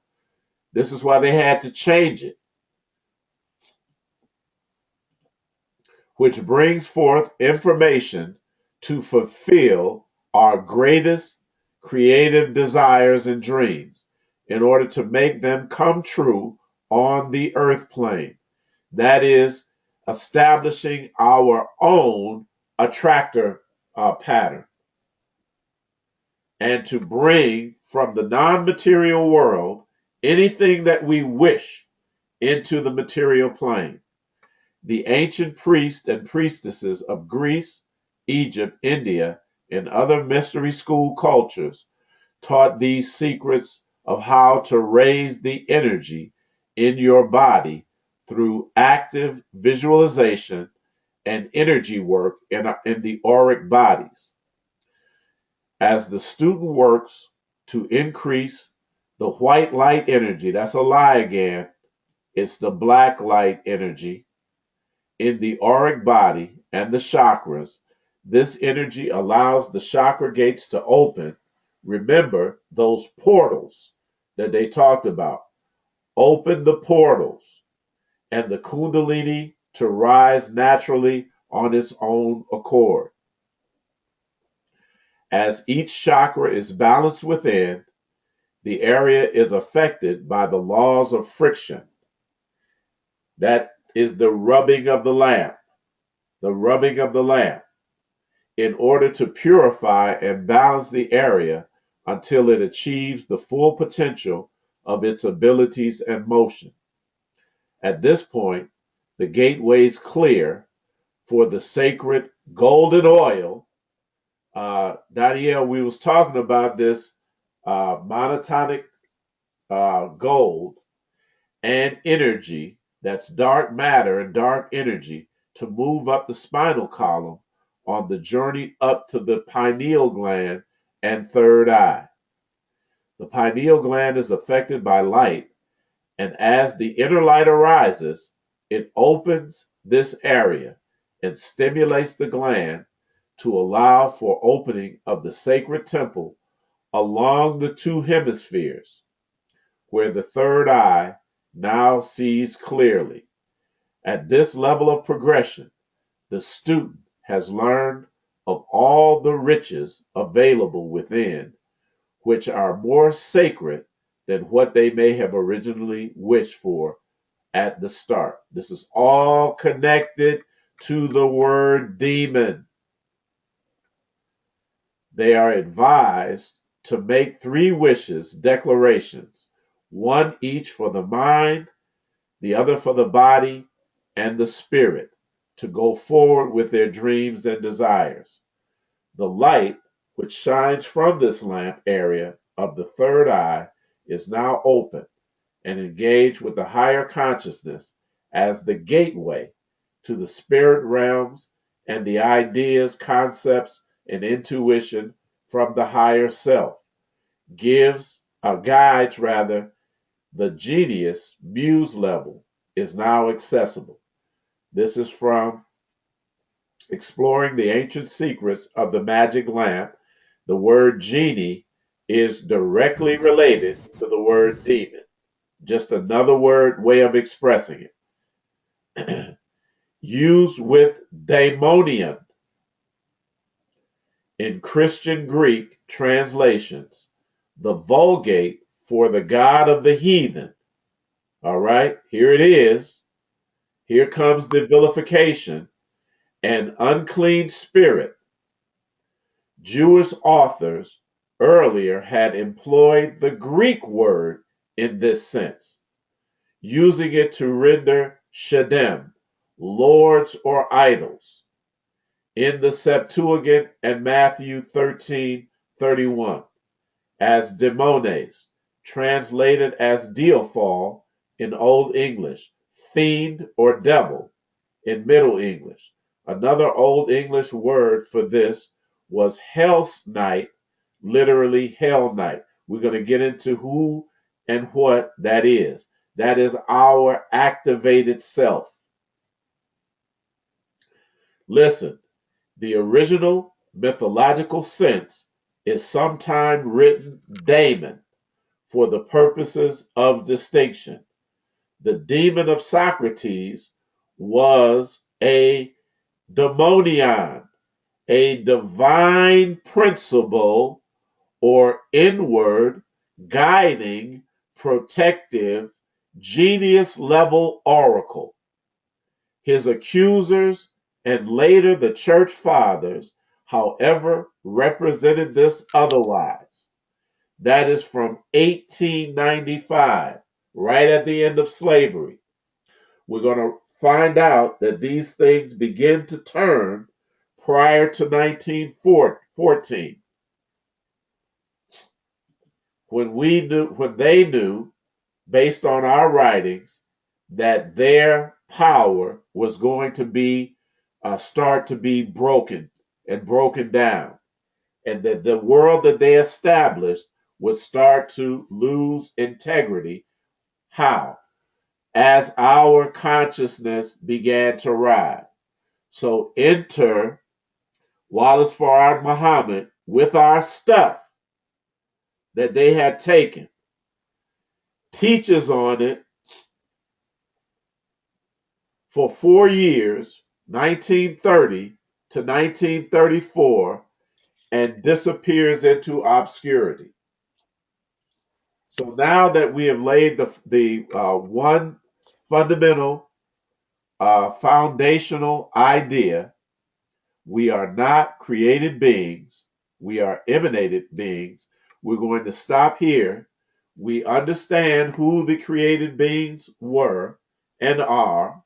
This is why they had to change it. Which brings forth information to fulfill our greatest creative desires and dreams in order to make them come true on the earth plane. That is, establishing our own attractor pattern and to bring from the non-material world anything that we wish into the material plane. The ancient priests and priestesses of Greece, Egypt, India, and other mystery school cultures taught these secrets of how to raise the energy in your body through active visualization and energy work in the auric bodies. As the student works to increase the white light energy, that's a lie again, it's the black light energy in the auric body and the chakras, this energy allows the chakra gates to open. Remember those portals that they talked about. Open the portals and the kundalini to rise naturally on its own accord. As each chakra is balanced within, the area is affected by the laws of friction. That is the rubbing of the lamp. The rubbing of the lamp. In order to purify and balance the area until it achieves the full potential of its abilities and motion. At this point, the gateways clear for the sacred golden oil. Danielle, we was talking about this monotonic gold and energy, that's dark matter and dark energy, to move up the spinal column on the journey up to the pineal gland and third eye. The pineal gland is affected by light, and as the inner light arises, it opens this area and stimulates the gland to allow for opening of the sacred temple along the two hemispheres, where the third eye now sees clearly. At this level of progression, the student has learned of all the riches available within, which are more sacred than what they may have originally wished for at the start. This is all connected to the word demon. They are advised to make 3 wishes, declarations, one each for the mind, the other for the body, and the spirit, to go forward with their dreams and desires. The light which shines from this lamp area of the third eye is now open and engaged with the higher consciousness as the gateway to the spirit realms and the ideas, concepts, and intuition from the higher self. Guides rather, the genius muse level is now accessible. This is from Exploring the Ancient Secrets of the Magic Lamp. The word genie is directly related to the word demon, just another way of expressing it. Used with daemonion in Christian Greek translations, the Vulgate for the god of the heathen. All right, here it is. Here comes the vilification. An unclean spirit. Jewish authors earlier had employed the Greek word in this sense, using it to render shedem, lords or idols, in the Septuagint and Matthew 13:31, as demones, translated as Diaphol in Old English, fiend or devil in Middle English. Another Old English word for this was Hell's Night, literally Hell Night. We're going to get into who and what that is. That is our activated self. Listen, the original mythological sense is sometimes written daemon for the purposes of distinction. The demon of Socrates was a daemonion, a divine principle or inward, guiding, protective, genius level oracle. His accusers and later the church fathers, however, represented this otherwise. That is from 1895, right at the end of slavery. We're going to find out that these things begin to turn prior to 1914, when they knew, based on our writings, that their power was going to be start to be broken and broken down, and that the world that they established would start to lose integrity. How? As our consciousness began to rise. So enter Wallace Farad Muhammad with our stuff that they had taken, teaches on it for 4 years, 1930 to 1934, and disappears into obscurity. So now that we have laid the one fundamental foundational idea, we are not created beings, we are emanated beings. We're going to stop here. We understand who the created beings were and are,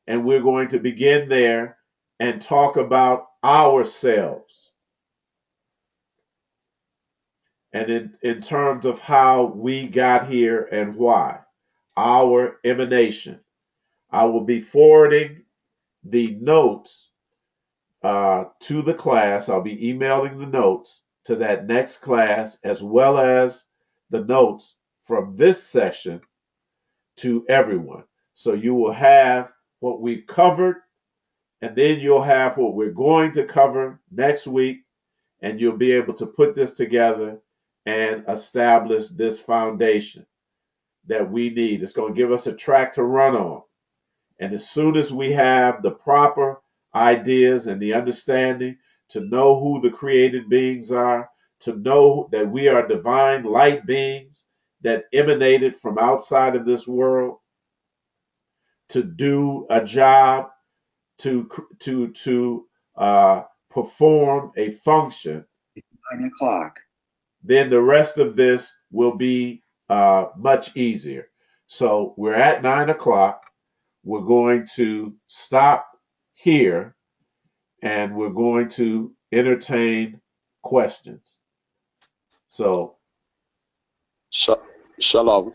and we're going to begin there and talk about ourselves. And in terms of how we got here and why, our emanation. I will be forwarding the notes to the class. I'll be emailing the notes to that next class, as well as the notes from this session to everyone. So you will have what we've covered, and then you'll have what we're going to cover next week, and you'll be able to put this together and establish this foundation that we need. It's going to give us a track to run on. And as soon as we have the proper ideas and the understanding, to know who the created beings are, to know that we are divine light beings that emanated from outside of this world, to do a job, to perform a function. 9 o'clock. Then the rest of this will be much easier. So we're at 9 o'clock. We're going to stop here and we're going to entertain questions. So, Shalom.